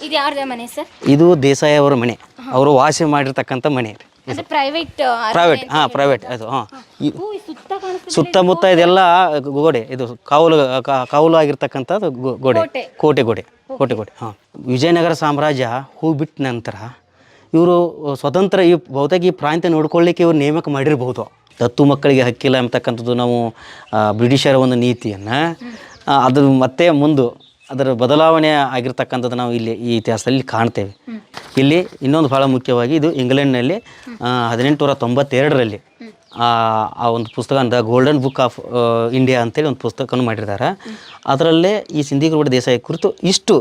ಇದು ಯಾರ್ದ ಮನೆ ಸರ್? ಇದು ದೇಸಾಯಿ ಅವರ ಮನೆ, ಅವರು ವಾಸ ಮಾಡಿರ್ತಕ್ಕಂಥ ಮನೆ ರೀ. ಪ್ರೈವೇಟ್ ಪ್ರೈವೇಟ್ ಅದು. ಸುತ್ತಮುತ್ತ ಇದೆಲ್ಲ ಗೋಡೆ, ಇದು ಕಾವಲು ಆಗಿರ್ತಕ್ಕಂಥದ್ದು ಕೋಟೆ. ವಿಜಯನಗರ ಸಾಮ್ರಾಜ್ಯ ಹೋಗ್ಬಿಟ್ಟ ನಂತರ ಇವರು ಸ್ವತಂತ್ರ ಈ ಬಹುತೇಕ ಈ ಪ್ರಾಂತ್ಯ ನೋಡ್ಕೊಳ್ಳಿಕ್ಕೆ ಇವರು ನೇಮಕ ಮಾಡಿರಬಹುದು. ದತ್ತು ಮಕ್ಕಳಿಗೆ ಹಕ್ಕಿಲ್ಲ ಅಂತಕ್ಕಂಥದ್ದು ನಾವು ಬ್ರಿಟಿಷರ ಒಂದು ನೀತಿಯನ್ನು ಅದು ಮತ್ತೆ ಮುಂದೆ ಅದರ ಬದಲಾವಣೆ ಆಗಿರ್ತಕ್ಕಂಥದ್ದು ನಾವು ಇಲ್ಲಿ ಈ ಇತಿಹಾಸದಲ್ಲಿ ಕಾಣ್ತೇವೆ. ಇಲ್ಲಿ ಇನ್ನೊಂದು ಭಾಳ ಮುಖ್ಯವಾಗಿ ಇದು ಇಂಗ್ಲೆಂಡ್ನಲ್ಲಿ 1892ರಲ್ಲಿ ಆ ಒಂದು ಪುಸ್ತಕ the golden book of India ಅಂತೇಳಿ ಒಂದು ಪುಸ್ತಕವನ್ನು ಮಾಡಿರ್ತಾರೆ. ಅದರಲ್ಲೇ ಈ ಸಿಂಧಿಗರುಡ ದೇಸಾಯಿ ಕುರಿತು ಇಷ್ಟು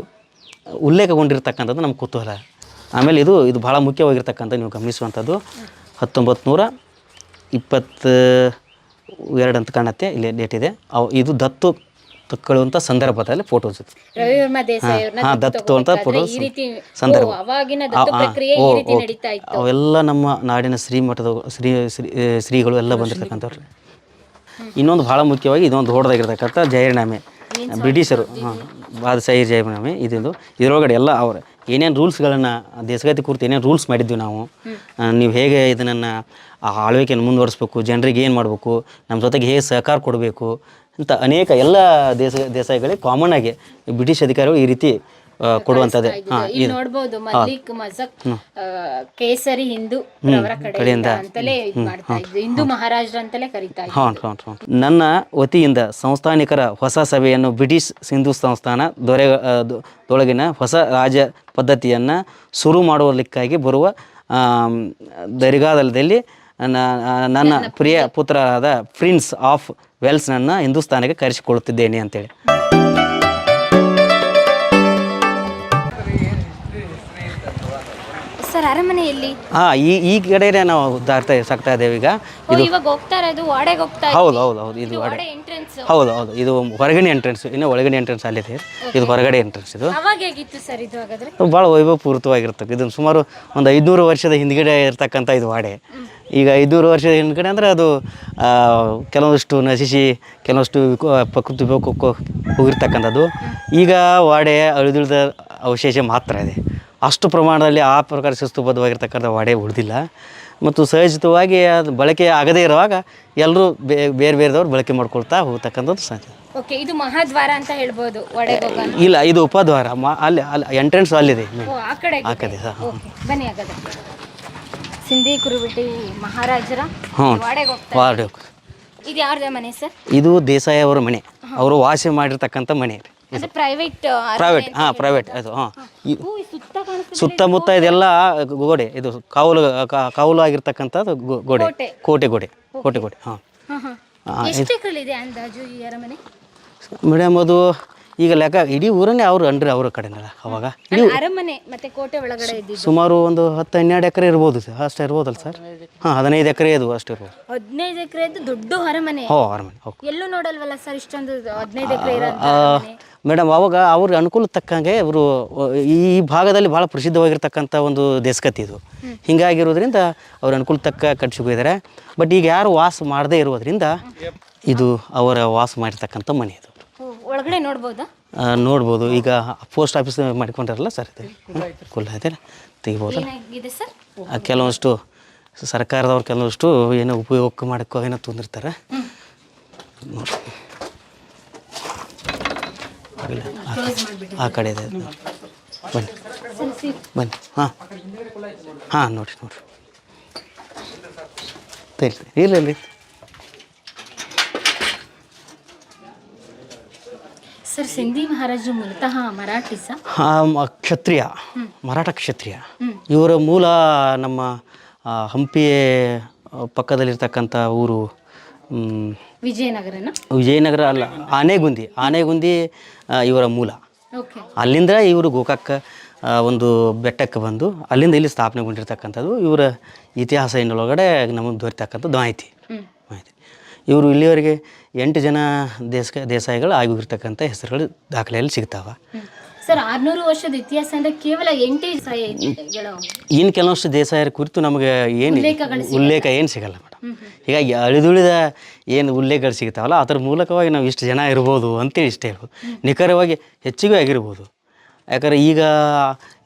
ಉಲ್ಲೇಖಗೊಂಡಿರ್ತಕ್ಕಂಥದ್ದು ನಮ್ಮ ಕುತೂಹಲ. ಆಮೇಲೆ ಇದು ಭಾಳ ಮುಖ್ಯವಾಗಿರ್ತಕ್ಕಂಥ ನೀವು ಗಮನಿಸುವಂಥದ್ದು 1922 ಅಂತ ಕಾಣುತ್ತೆ, ಇಲ್ಲಿ ಡೇಟ್ ಇದೆ. ಇದು ದತ್ತು ತಕ್ಕೊಳ್ಳುವಂಥ ಸಂದರ್ಭದಲ್ಲಿ ಫೋಟೋಸ್ ಇತ್ತು. ದತ್ತು ಅಂತ ಫೋಟೋಸ್ ಸಂದರ್ಭ ಅವೆಲ್ಲ ನಮ್ಮ ನಾಡಿನ ಶ್ರೀಮಠದ ಶ್ರೀಗಳು ಎಲ್ಲ ಬಂದಿರತಕ್ಕಂಥವ್ರು. ಇನ್ನೊಂದು ಭಾಳ ಮುಖ್ಯವಾಗಿ ಇದೊಂದು ದೊಡ್ಡದಾಗಿರ್ತಕ್ಕಂಥ ಜಾಹೀರ್ನಾಮೆ, ಬ್ರಿಟಿಷರು ಬಾದಶಾಹಿ ಜಾಹೀರ್ನಾಮೆ. ಇದರೊಳಗಡೆ ಎಲ್ಲ ಅವರು ಏನೇನು ರೂಲ್ಸ್ಗಳನ್ನು ದೇಶಗತಿ ಕುರಿತು ಏನೇನು ರೂಲ್ಸ್ ಮಾಡಿದ್ವಿ ನಾವು, ನೀವು ಹೇಗೆ ಇದನ್ನು ಆಳ್ವಿಕೆಯನ್ನು ಮುಂದುವರಿಸ್ಬೇಕು, ಜನರಿಗೆ ಏನು ಮಾಡಬೇಕು, ನಮ್ಮ ಜೊತೆಗೆ ಹೇಗೆ ಸಹಕಾರ ಕೊಡಬೇಕು ಅಂತ ಅನೇಕ ಎಲ್ಲ ದೇಸಾಯಿಗಳಿಗೆ ಕಾಮನ್ ಆಗಿ ಬ್ರಿಟಿಷ್ ಅಧಿಕಾರಿಗಳು ಈ ರೀತಿ ಕೊಡುವಂಥದ್ದೇ. ನೋಡಬಹುದು ಮಲ್ಲಿಕ್ ಮಜಕ್ ಕೇಸರಿ ಹಿಂದೂ ಕಡೆಯಿಂದ ಹಿಂದೂ ಮಹಾರಾಜರ ಅಂತಲೇ ಕರೀತಾ ಇದ್ರು. ನನ್ನ ವತಿಯಿಂದ ಸಂಸ್ಥಾನಿಕರ ಹೊಸ ಸಭೆಯನ್ನು ಬ್ರಿಟಿಷ್ ಹಿಂದೂ ಸಂಸ್ಥಾನ ದೊಳಗಿನ ಹೊಸ ರಾಜ ಪದ್ಧತಿಯನ್ನು ಶುರು ಮಾಡುವುದಕ್ಕಾಗಿ ಬರುವ ದರ್ಗಾದಲ್ಲಿ ನನ್ನ ಪ್ರಿಯ ಪುತ್ರರಾದ ಪ್ರಿನ್ಸ್ ಆಫ್ ವೇಲ್ಸ್ನನ್ನು ಹಿಂದೂಸ್ತಾನಕ್ಕೆ ಕರೆಸಿಕೊಳ್ಳುತ್ತಿದ್ದೇನೆ ಅಂತೇಳಿ. ಸರ್ ಅರಮನೆಯಲ್ಲಿ ಈ ಕಡೆನೇ ನಾವು ಸಾಕ್ತಾ ಇದ್ದೇವೆ. ಈಗ ಹೌದು ಇದು ಹೊರಗಡೆ ಎಂಟ್ರೆನ್ಸ್, ಇನ್ನು ಒಳಗಡೆ ಎಂಟ್ರೆನ್ಸ್ ಅಲ್ಲಿದೆ. ಇದು ಹೊರಗಡೆ ಎಂಟ್ರೆನ್ಸ್. ಇದು ಭಾಳ ವೈಭವಪೂರಿತವಾಗಿರ್ತದೆ. ಇದು ಸುಮಾರು ಒಂದು 500 ವರ್ಷದ ಹಿಂದ್ಗಡೆ ಇರ್ತಕ್ಕಂಥ ಇದು ವಾಡೆ. ಈಗ 500 ವರ್ಷದ ಹಿಂದ್ಗಡೆ ಅಂದರೆ ಅದು ಕೆಲವಷ್ಟು ನಶಿಸಿ ಕೆಲವಷ್ಟು ಪ್ರಕೃತಿ ಹೋಗಿರ್ತಕ್ಕಂಥದ್ದು. ಈಗ ವಾಡೆ ಅಳಿದುಳಿದ ಅವಶೇಷ ಮಾತ್ರ ಇದೆ. ಅಷ್ಟು ಪ್ರಮಾಣದಲ್ಲಿ ಆ ಪ್ರಕಾರ ಶಿಸ್ತುಬದ್ಧವಾಗಿರ್ತಕ್ಕಂಥ ವಾಡೆ ಉಳಿದಿಲ್ಲ. ಮತ್ತು ಸಹಜಿತವಾಗಿ ಅದು ಬಳಕೆ ಆಗದೇ ಇರುವಾಗ ಎಲ್ಲರೂ ಬೇರೆದವ್ರು ಬಳಕೆ ಮಾಡ್ಕೊಳ್ತಾ ಹೋಗ್ತಕ್ಕಂಥದ್ದು ಸಾಧ್ಯ. ಇದು ಮಹಾದ್ವಾರ ಅಂತ ಹೇಳ್ಬೋದು. ಇಲ್ಲ, ಇದು ಉಪದ್ವಾರ. ಅಲ್ಲಿ ಎಂಟ್ರೆನ್ಸ್ ಅಲ್ಲಿದೆ ಆ ಕಡೆ. ಬನ್ನಿ ಹಾಗಾದ್ರೆ. ಸಿಂಧಿ ಕುರುಬೆಟ್ಟಿ ಮಹಾರಾಜರ ವಾಡೆ. ಇದು ಯಾರ್ದ ಮನೆ ಸರ್? ಇದು ದೇಸಾಯಿ ಅವರ ಮನೆ, ಅವರು ವಾಸ ಮಾಡಿರ್ತಕ್ಕಂಥ ಮನೆ. ಪ್ರೈವೇಟ್ ಅದು. ಸುತ್ತಮುತ್ತ ಇದೆಲ್ಲ ಗೋಡೆ, ಇದು ಕಾವಲು ಆಗಿರ್ತಕ್ಕಂಥದ್ದು ಕೋಟೆ. ಮೇಡಮ್ ಅದು ಈಗ ಲೆಕ್ಕ ಇಡೀ ಊರನ್ನೇ ಅವ್ರು ಅಂಡ್ರಿ ಅವ್ರ ಕಡೆನಲ್ಲ. ಅವಾಗ ಅರಮನೆ ಮತ್ತೆ ಕೋಟೆ ಒಳಗಡೆ ಸುಮಾರು ಒಂದು 10-12 ಎಕರೆ ಇರ್ಬೋದು ಸರ್, ಅಷ್ಟೇ ಇರ್ಬೋದಲ್ಲ ಸರ್? 15 ಎಕರೆ ಅದು ಅಷ್ಟೇ ಇರ್ಬೋದು. 15 ಎಕರೆ ದೊಡ್ಡ ಅರಮನೆ. ಅರಮನೆ ಎಲ್ಲೂ ನೋಡಲ್ವಲ್ಲ ಸರ್ ಇಷ್ಟೊಂದು 15 ಎಕರೆ ಮೇಡಮ್. ಅವಾಗ ಅವ್ರ ಅನುಕೂಲ ತಕ್ಕಂಗೆ ಅವರು ಈ ಭಾಗದಲ್ಲಿ ಭಾಳ ಪ್ರಸಿದ್ಧವಾಗಿರ್ತಕ್ಕಂಥ ಒಂದು ದೇಶಕತಿ ಇದು. ಹೀಗಾಗಿರೋದ್ರಿಂದ ಅವ್ರ ಅನುಕೂಲ ತಕ್ಕ ಕಟ್ಸಿಕೊಂಡಿದ್ದಾರೆ. ಬಟ್ ಈಗ ಯಾರು ವಾಸ ಮಾಡದೇ ಇರೋದ್ರಿಂದ ಇದು ಅವರ ವಾಸ ಮಾಡಿರ್ತಕ್ಕಂಥ ಮನೆ. ಇದು ಒಳಗಡೆ ನೋಡ್ಬೋದು. ಈಗ ಪೋಸ್ಟ್ ಆಫೀಸ್ ಮಾಡ್ಕೊಂಡಿರಲ್ಲ ಸರ್, ಇದೆ ಕುಲ್ಲ ಇದೆ, ತೆಗಿಬೋದು. ಕೆಲವಷ್ಟು ಸರ್ಕಾರದವ್ರು ಕೆಲವಷ್ಟು ಏನೋ ಉಪಯೋಗ ಮಾಡೋಕ್ಕೋ ಏನೋ ತಂದಿರ್ತಾರೆ ನೋಡಿ. ಆ ಕಡೆ ಇದೆ, ಬನ್ನಿ. ನೋಡಿ ಇಲ್ಲ ಸರ್. ಸಿಂಧಿ ಮಹಾರಾಜರು ಮೂಲತಃ ಮರಾಠಿ ಸರ್? ಕ್ಷತ್ರಿಯ, ಮರಾಠ ಕ್ಷತ್ರಿಯ. ಇವರ ಮೂಲ ನಮ್ಮ ಹಂಪಿ ಪಕ್ಕದಲ್ಲಿರ್ತಕ್ಕಂಥ ಊರು ವಿಜಯನಗರ ಅಲ್ಲ, ಆನೆಗುಂದಿ ಇವರ ಮೂಲ. ಅಲ್ಲಿಂದ ಇವರು ಗೋಕಾಕ್ ಒಂದು ಬೆಟ್ಟಕ್ಕೆ ಬಂದು ಅಲ್ಲಿಂದ ಇಲ್ಲಿ ಸ್ಥಾಪನೆಗೊಂಡಿರ್ತಕ್ಕಂಥದ್ದು. ಇವರ ಇತಿಹಾಸ ಇನ್ನೊಳಗಡೆ ನಮಗೆ ದೊರೆತಕ್ಕಂಥದ್ದು ಮಾಹಿತಿ. ಇವರು ಇಲ್ಲಿವರೆಗೆ 8 ಜನ ದೇಸಾಯಿಗಳು ಆಗಿರ್ತಕ್ಕಂಥ ಹೆಸರುಗಳು ದಾಖಲೆಯಲ್ಲಿ ಸಿಗ್ತಾವೆ. ಸರ್ 600 ವರ್ಷದ ಇತಿಹಾಸ ಅಂದರೆ ಕೇವಲ 8 ದೇಸಾಯಿಗಳು. ಇನ್ನು ಕೆಲವಷ್ಟು ದೇಸಾಯರ ಕುರಿತು ನಮಗೆ ಉಲ್ಲೇಖ ಏನು ಸಿಗಲ್ಲ ಮೇಡಮ್. ಹೀಗಾಗಿ ಅಳಿದುಳಿದ ಏನು ಉಲ್ಲೇಖಗಳು ಸಿಗ್ತಾವಲ್ಲ ಅದರ ಮೂಲಕವಾಗಿ ನಾವು ಇಷ್ಟು ಜನ ಇರ್ಬೋದು ಅಂತೇಳಿ ಇಷ್ಟೇ ಹೇಳ್ಬೋದು. ನಿಖರವಾಗಿ ಹೆಚ್ಚಿಗೂ ಆಗಿರ್ಬೋದು. ಯಾಕಂದರೆ ಈಗ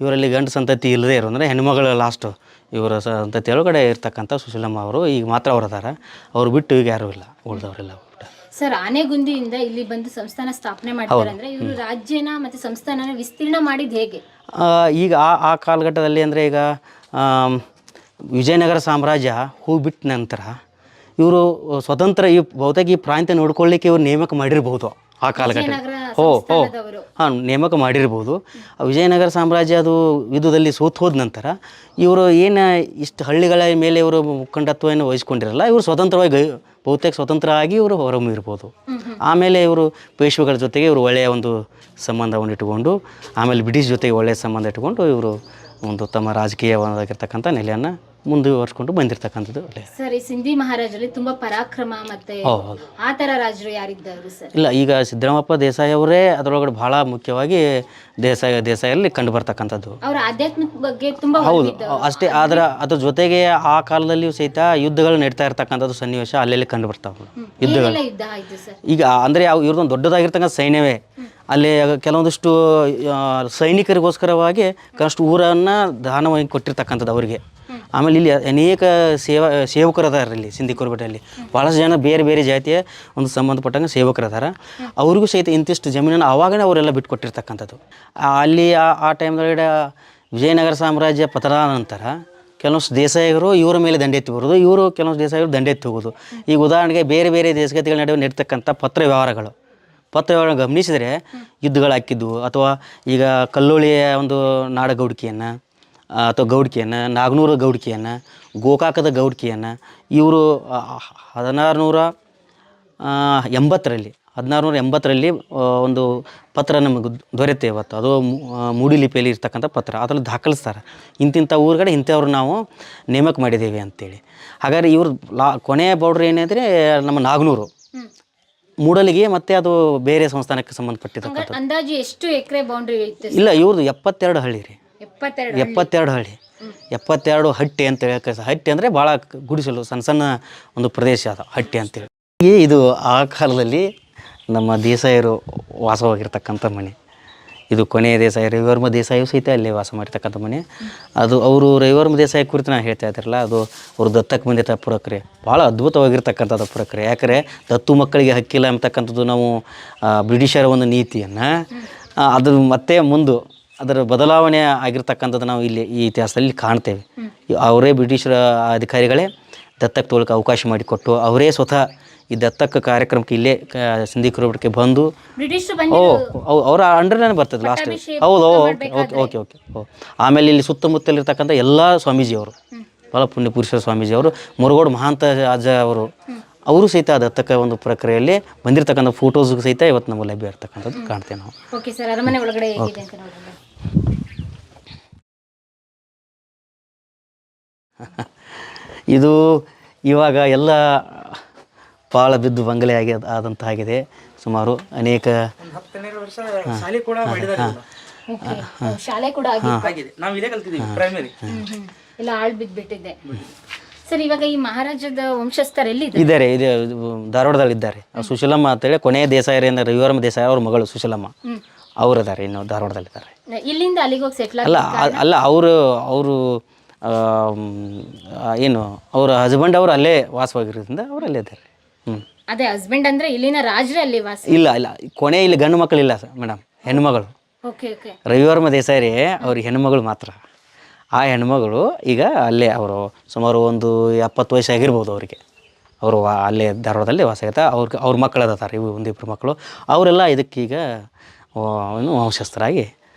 ಇವರಲ್ಲಿ ಗಂಡು ಸಂತತಿ ಇಲ್ಲದೇ ಇರೋ ಅಂದರೆ ಹೆಣ್ಮಗಳು ಲಾಸ್ಟು ಇವರ ಸಂತತಿ ಒಳಗಡೆ ಇರ್ತಕ್ಕಂಥ ಸುಶೀಲಮ್ಮ ಅವರು ಈಗ ಮಾತ್ರ ಅವ್ರು ಅದಾರ. ಅವ್ರು ಬಿಟ್ಟು ಈಗ ಯಾರೂ ಇಲ್ಲ, ಉಳಿದವರೆಲ್ಲ ಬಿಟ್ಟು. ಸರ್, ಆನೆಗುಂದಿಯಿಂದ ಇಲ್ಲಿ ಬಂದು ಸಂಸ್ಥಾನ ಸ್ಥಾಪನೆ ಮಾಡ್ತಾರೆ ಅಂದ್ರೆ ಇವರು ರಾಜ್ಯನ ಮತ್ತೆ ಸಂಸ್ಥಾನನ ವಿಸ್ತೀರ್ಣ ಮಾಡಿದ್ ಹೇಗೆ? ಈಗ ಆ ಕಾಲಘಟ್ಟದಲ್ಲಿ ಅಂದರೆ ಈಗ ವಿಜಯನಗರ ಸಾಮ್ರಾಜ್ಯ ಹೋಗ್ಬಿಟ್ಟ ನಂತರ ಇವರು ಸ್ವತಂತ್ರ ಈ ಬಹುತೇಕ ಈ ಪ್ರಾಂತ್ಯ ನೋಡ್ಕೊಳ್ಳಿಕ್ಕೆ ಇವರು ನೇಮಕ ಮಾಡಿರ್ಬೋದು ಆ ಕಾಲಘಟ್ಟದಲ್ಲಿ. ಹಾಂ, ನೇಮಕ ಮಾಡಿರ್ಬೋದು. ವಿಜಯನಗರ ಸಾಮ್ರಾಜ್ಯ ಅದು ಯುದ್ಧದಲ್ಲಿ ಸೋತು ಹೋದ ನಂತರ ಇವರು ಏನು ಇಷ್ಟು ಹಳ್ಳಿಗಳ ಮೇಲೆ ಇವರು ಮುಖಂಡತ್ವವನ್ನು ವಹಿಸ್ಕೊಂಡಿರಲ್ಲ. ಇವರು ಸ್ವತಂತ್ರವಾಗಿ ಬಹುತೇಕ ಸ್ವತಂತ್ರ ಆಗಿ ಇವರು ಹೊರಹೊಮ್ಮಿರ್ಬೋದು. ಆಮೇಲೆ ಇವರು ಪೇಶ್ವೆಗಳ ಜೊತೆಗೆ ಇವರು ಒಳ್ಳೆಯ ಒಂದು ಸಂಬಂಧವನ್ನು ಇಟ್ಟುಕೊಂಡು, ಆಮೇಲೆ ಬ್ರಿಟಿಷ್ ಜೊತೆಗೆ ಒಳ್ಳೆಯ ಸಂಬಂಧ ಇಟ್ಟುಕೊಂಡು ಇವರು ಒಂದು ತಮ್ಮ ರಾಜಕೀಯವಾಗಿರ್ತಕ್ಕಂಥ ನೆಲೆಯನ್ನು ಮುಂದುವರ್ಸ್ಕೊಂಡು ಬಂದಿರತಕ್ಕಂಥದ್ದು. ಸರ್, ಈ ಸಿಂಧಿ ಮಹಾರಾಜರಲ್ಲಿ ತುಂಬಾ ಪರಾಕ್ರಮ ಮತ್ತೆ ಆ ಥರ ರಾಜರು ಯಾರಿದ್ದರು ಸರ್? ಇಲ್ಲ, ಈಗ ಸಿದ್ದರಾಮಪ್ಪ ದೇಸಾಯಿ ಅವರೇ ಅದರೊಳಗಡೆ ಬಹಳ ಮುಖ್ಯವಾಗಿ ದೇಸಾಯಲ್ಲಿ ಕಂಡು ಬರ್ತಕ್ಕಂಥದ್ದು. ಅವರ ಆಧ್ಯಾತ್ಮಿಕ ಬಗ್ಗೆ ತುಂಬಾ ಹೌದು ಅಷ್ಟೇ. ಅದ್ರ ಜೊತೆಗೆ ಆ ಕಾಲದಲ್ಲಿಯೂ ಸಹಿತ ಯುದ್ಧಗಳು ನಡೀತಾ ಇರ್ತಕ್ಕಂಥದ್ದು ಸನ್ನಿವೇಶ ಅಲ್ಲೆಲ್ಲಿ ಕಂಡು ಬರ್ತಾವೆ. ಯುದ್ಧಗಳು ಈಗ ಅಂದರೆ ಇವ್ರದೊಂದು ದೊಡ್ಡದಾಗಿರ್ತಕ್ಕಂಥ ಸೈನ್ಯವೇ ಅಲ್ಲಿ ಕೆಲವೊಂದಿಷ್ಟು ಸೈನಿಕರಿಗೋಸ್ಕರವಾಗಿ ಕೆಲವಷ್ಟು ಊರನ್ನು ದಾನವಾಗಿ ಕೊಟ್ಟಿರ್ತಕ್ಕಂಥದ್ದು ಅವರಿಗೆ. ಆಮೇಲೆ ಇಲ್ಲಿ ಅನೇಕ ಸೇವಕರು ಅದಾರ ಇಲ್ಲಿ ಸಿಂಧಿ ಕುರುಬೆಟ್ಟಲ್ಲಿ. ಭಾಳಷ್ಟು ಜನ ಬೇರೆ ಬೇರೆ ಜಾತಿಯ ಒಂದು ಸಂಬಂಧಪಟ್ಟಂಗೆ ಸೇವಕರು ಅದಾರ. ಅವ್ರಿಗೂ ಸಹಿತ ಇಂತಿಷ್ಟು ಜಮೀನನ್ನು ಆವಾಗನೇ ಅವರೆಲ್ಲ ಬಿಟ್ಕೊಟ್ಟಿರ್ತಕ್ಕಂಥದ್ದು. ಅಲ್ಲಿ ಆ ಟೈಮ್ದೊಳಗಡೆ ವಿಜಯನಗರ ಸಾಮ್ರಾಜ್ಯ ಪತನ ನಂತರ ಕೆಲವೊಂದು ದೇಸಾಯಿಗರು ಇವರ ಮೇಲೆ ದಂಡೆತ್ತಿ ಬರೋದು, ಇವರು ಕೆಲವೊಂದು ದೇಸಾಯಿಗಳು ದಂಡೆತ್ತಿ ಹೋಗೋದು. ಈಗ ಉದಾಹರಣೆಗೆ ಬೇರೆ ಬೇರೆ ದೇಶಗತಿಗಳ ನಡುವೆ ನಡೀತಕ್ಕಂಥ ಪತ್ರ ವ್ಯವಹಾರಗಳು ಗಮನಿಸಿದರೆ ಯುದ್ಧಗಳು ಹಾಕಿದ್ವು. ಅಥವಾ ಈಗ ಕಲ್ಲೋಳಿಯ ಒಂದು ನಾಡಗೌಡಿಕೆಯನ್ನು ಅಥವಾ ಗೌಡಿಕೆಯನ್ನು, ನಾಗನೂರ ಗೌಡಿಕೆಯನ್ನು, ಗೋಕಾಕದ ಗೌಡಿಕೆಯನ್ನು ಇವರು 1680ರಲ್ಲಿ ಒಂದು ಪತ್ರ ನಮಗೆ ದೊರೆತೆ ಇವತ್ತು. ಅದು ಮೂಡಿ ಲಿಪಿಯಲ್ಲಿ ಇರ್ತಕ್ಕಂಥ ಪತ್ರ. ಅದರಲ್ಲಿ ದಾಖಲಿಸ್ತಾರೆ ಇಂತಿಂಥ ಊರುಗಡೆ ಇಂಥವ್ರು ನಾವು ನೇಮಕ ಮಾಡಿದ್ದೇವೆ ಅಂತೇಳಿ. ಹಾಗಾದ್ರೆ ಇವರು ಕೊನೆಯ ಬೌಡ್ರ್ ಏನಾದರೆ ನಮ್ಮ ನಾಗನೂರು ಮೂಡಲಿಗೆ, ಮತ್ತು ಅದು ಬೇರೆ ಸಂಸ್ಥಾನಕ್ಕೆ ಸಂಬಂಧಪಟ್ಟಿರ್ತಕ್ಕಂಥ. ಅಂದಾಜು ಎಷ್ಟು ಎಕರೆ ಬೌಂಡ್ರಿ ಇತ್ತು? ಇಲ್ಲ, ಇವ್ರದ್ದು 72 ಹಳ್ಳಿ ರೀ. 72 ಹಳ್ಳಿ, 72 ಹಟ್ಟಿ ಅಂತ ಹೇಳಿ. ಹಟ್ಟಿ ಅಂದರೆ ಭಾಳ ಗುಡಿಸಲು ಸಣ್ಣ ಸಣ್ಣ ಒಂದು ಪ್ರದೇಶ ಅದು ಹಟ್ಟಿ ಅಂತೇಳಿ. ಇದು ಆ ಕಾಲದಲ್ಲಿ ನಮ್ಮ ದೇಸಾಯರು ವಾಸವಾಗಿರ್ತಕ್ಕಂಥ ಮನೆ. ಇದು ಕೊನೆಯ ದೇಸಾಯಿ ರವಿವರ್ಮ ದೇಸಾಯಿಯು ಸಹಿತ ಅಲ್ಲೇ ವಾಸ ಮಾಡಿರ್ತಕ್ಕಂಥ ಮನೆ. ಅದು ಅವರು ರವಿವರ್ಮ ದೇಸಾಯಿ ಕುರಿತು ನಾನು ಹೇಳ್ತಾ ಇದ್ರಲ್ಲ, ಅದು ಅವರು ದತ್ತಕ್ಕೆ ಬಂದಿದ್ದ ಪ್ರಕ್ರಿಯೆ ಭಾಳ ಅದ್ಭುತವಾಗಿರ್ತಕ್ಕಂಥದ್ದು ಪ್ರಕ್ರಿಯೆ. ಯಾಕಂದರೆ ದತ್ತು ಮಕ್ಕಳಿಗೆ ಹಕ್ಕಿಲ್ಲ ಅಂತಕ್ಕಂಥದ್ದು ನಾವು ಬ್ರಿಟಿಷರ ಒಂದು ನೀತಿಯನ್ನು ಅದು ಮತ್ತೆ ಮುಂದೆ ಅದರ ಬದಲಾವಣೆ ಆಗಿರ್ತಕ್ಕಂಥದ್ದು ನಾವು ಇಲ್ಲಿ ಈ ಇತಿಹಾಸದಲ್ಲಿ ಕಾಣ್ತೇವೆ. ಅವರೇ ಬ್ರಿಟಿಷರ ಅಧಿಕಾರಿಗಳೇ ದತ್ತಕ್ಕೆ ತೊಗೊಳಕ್ಕೆ ಅವಕಾಶ ಮಾಡಿಕೊಟ್ಟು, ಅವರೇ ಸ್ವತಃ ಈ ದತ್ತಕ್ಕೆ ಕಾರ್ಯಕ್ರಮಕ್ಕೆ ಇಲ್ಲೇ ಸಿಂಧಿ ಕುರುಬೆಟ್ಟಕ್ಕೆ ಬಂದು ಅವರ ಅಂಡರ್ನೇ ಬರ್ತದೆ ಲಾಸ್ಟ್. ಹೌದು, ಓಕೆ. ಆಮೇಲೆ ಇಲ್ಲಿ ಸುತ್ತಮುತ್ತಲಿರ್ತಕ್ಕಂಥ ಎಲ್ಲ ಸ್ವಾಮೀಜಿಯವರು, ಭಾಳ ಪುಣ್ಯ ಪುರುಷರ ಸ್ವಾಮೀಜಿಯವರು, ಮುರುಗೋಡು ಮಹಾಂತ ಅಜ್ಜ ಅವರು ಸಹಿತ ದತ್ತಕ್ಕೆ ಒಂದು ಪ್ರಕ್ರಿಯೆಯಲ್ಲಿ ಬಂದಿರತಕ್ಕಂಥ ಫೋಟೋಸ್ ಸಹಿತ ಇವತ್ತು ನಮಗೆ ಲಭ್ಯ ಇರ್ತಕ್ಕಂಥದ್ದು ಕಾಣ್ತೇವೆ ನಾವು. ಇದು ಇವಾಗ ಎಲ್ಲ ಪಾಳ ಬಿದ್ದು ಬಂಗಲೆ ಆದಂತಾಗಿದೆ. ಸುಮಾರು ಅನೇಕ ಶಾಲೆ ಕೂಡ ಎಲ್ಲ ಆಳ್ ಬಿದ್ಬಿಟ್ಟಿದೆ. ಸರ್, ಇವಾಗ ಈ ಮಹಾರಾಜದ ವಂಶಸ್ಥರೆಲ್ಲಿ ಇದ್ದಾರೆ? ಇದೆ, ಧಾರವಾಡದಲ್ಲಿ ಇದ್ದಾರೆ. ಸುಶೀಲಮ್ಮ ಅಂತೇಳಿ ಕೊನೆಯ ದೇಸಾಯರಿಂದ ರವಿವರ್ಮ ದೇಸಾಯಿ ಅವ್ರ ಮಗಳು ಸುಶೀಲಮ್ಮ ಅವರು ಇದ್ದಾರೆ, ಇನ್ನು ಧಾರವಾಡದಲ್ಲಿದ್ದಾರೆ. ಇಲ್ಲಿಂದ ಅಲ್ಲಿಗೆ ಹೋಗಿ ಸೆಟ್ಲ್ ಅಲ್ಲ ಅವರು ಏನು ಅವರ ಹಸ್ಬೆಂಡ್ ಅವರು ಅಲ್ಲೇ ವಾಸವಾಗಿರೋದ್ರಿಂದ ಅವರು ಅಲ್ಲೇ ಇದ್ದಾರೆ. ಅದೇ ಹಸ್ಬೆಂಡ್ ಅಂದ್ರೆ ಇಲ್ಲಿನ ರಾಜರೇ ಅಲ್ಲಿ ವಾಸ? ಇಲ್ಲ, ಕೊನೆ ಇಲ್ಲಿ ಗಂಡು ಮಕ್ಕಳಿಲ್ಲ ಮೇಡಮ್, ಹೆಣ್ಮಗಳು. ರವಿವರ್ಮ ದೇಸಾಯಿ ಅವ್ರಿಗೆ ಹೆಣ್ಮಗಳು ಮಾತ್ರ. ಆ ಹೆಣ್ಮಗಳು ಈಗ ಅಲ್ಲೇ ಅವರು ಸುಮಾರು ಒಂದು 70 ವಯಸ್ಸು ಆಗಿರ್ಬೋದು ಅವರಿಗೆ. ಅವರು ಅಲ್ಲೇ ಧಾರವಾಡದಲ್ಲಿ ವಾಸ ಆಗತ್ತೆ. ಅವ್ರ ಮಕ್ಕಳು ಅದಾರೆ, ಇವು ಒಂದಿಬ್ಬರು ಮಕ್ಕಳು. ಅವರೆಲ್ಲ ಇದಕ್ಕೀಗ ವಂಶಸ್ಥರಾಗಿ.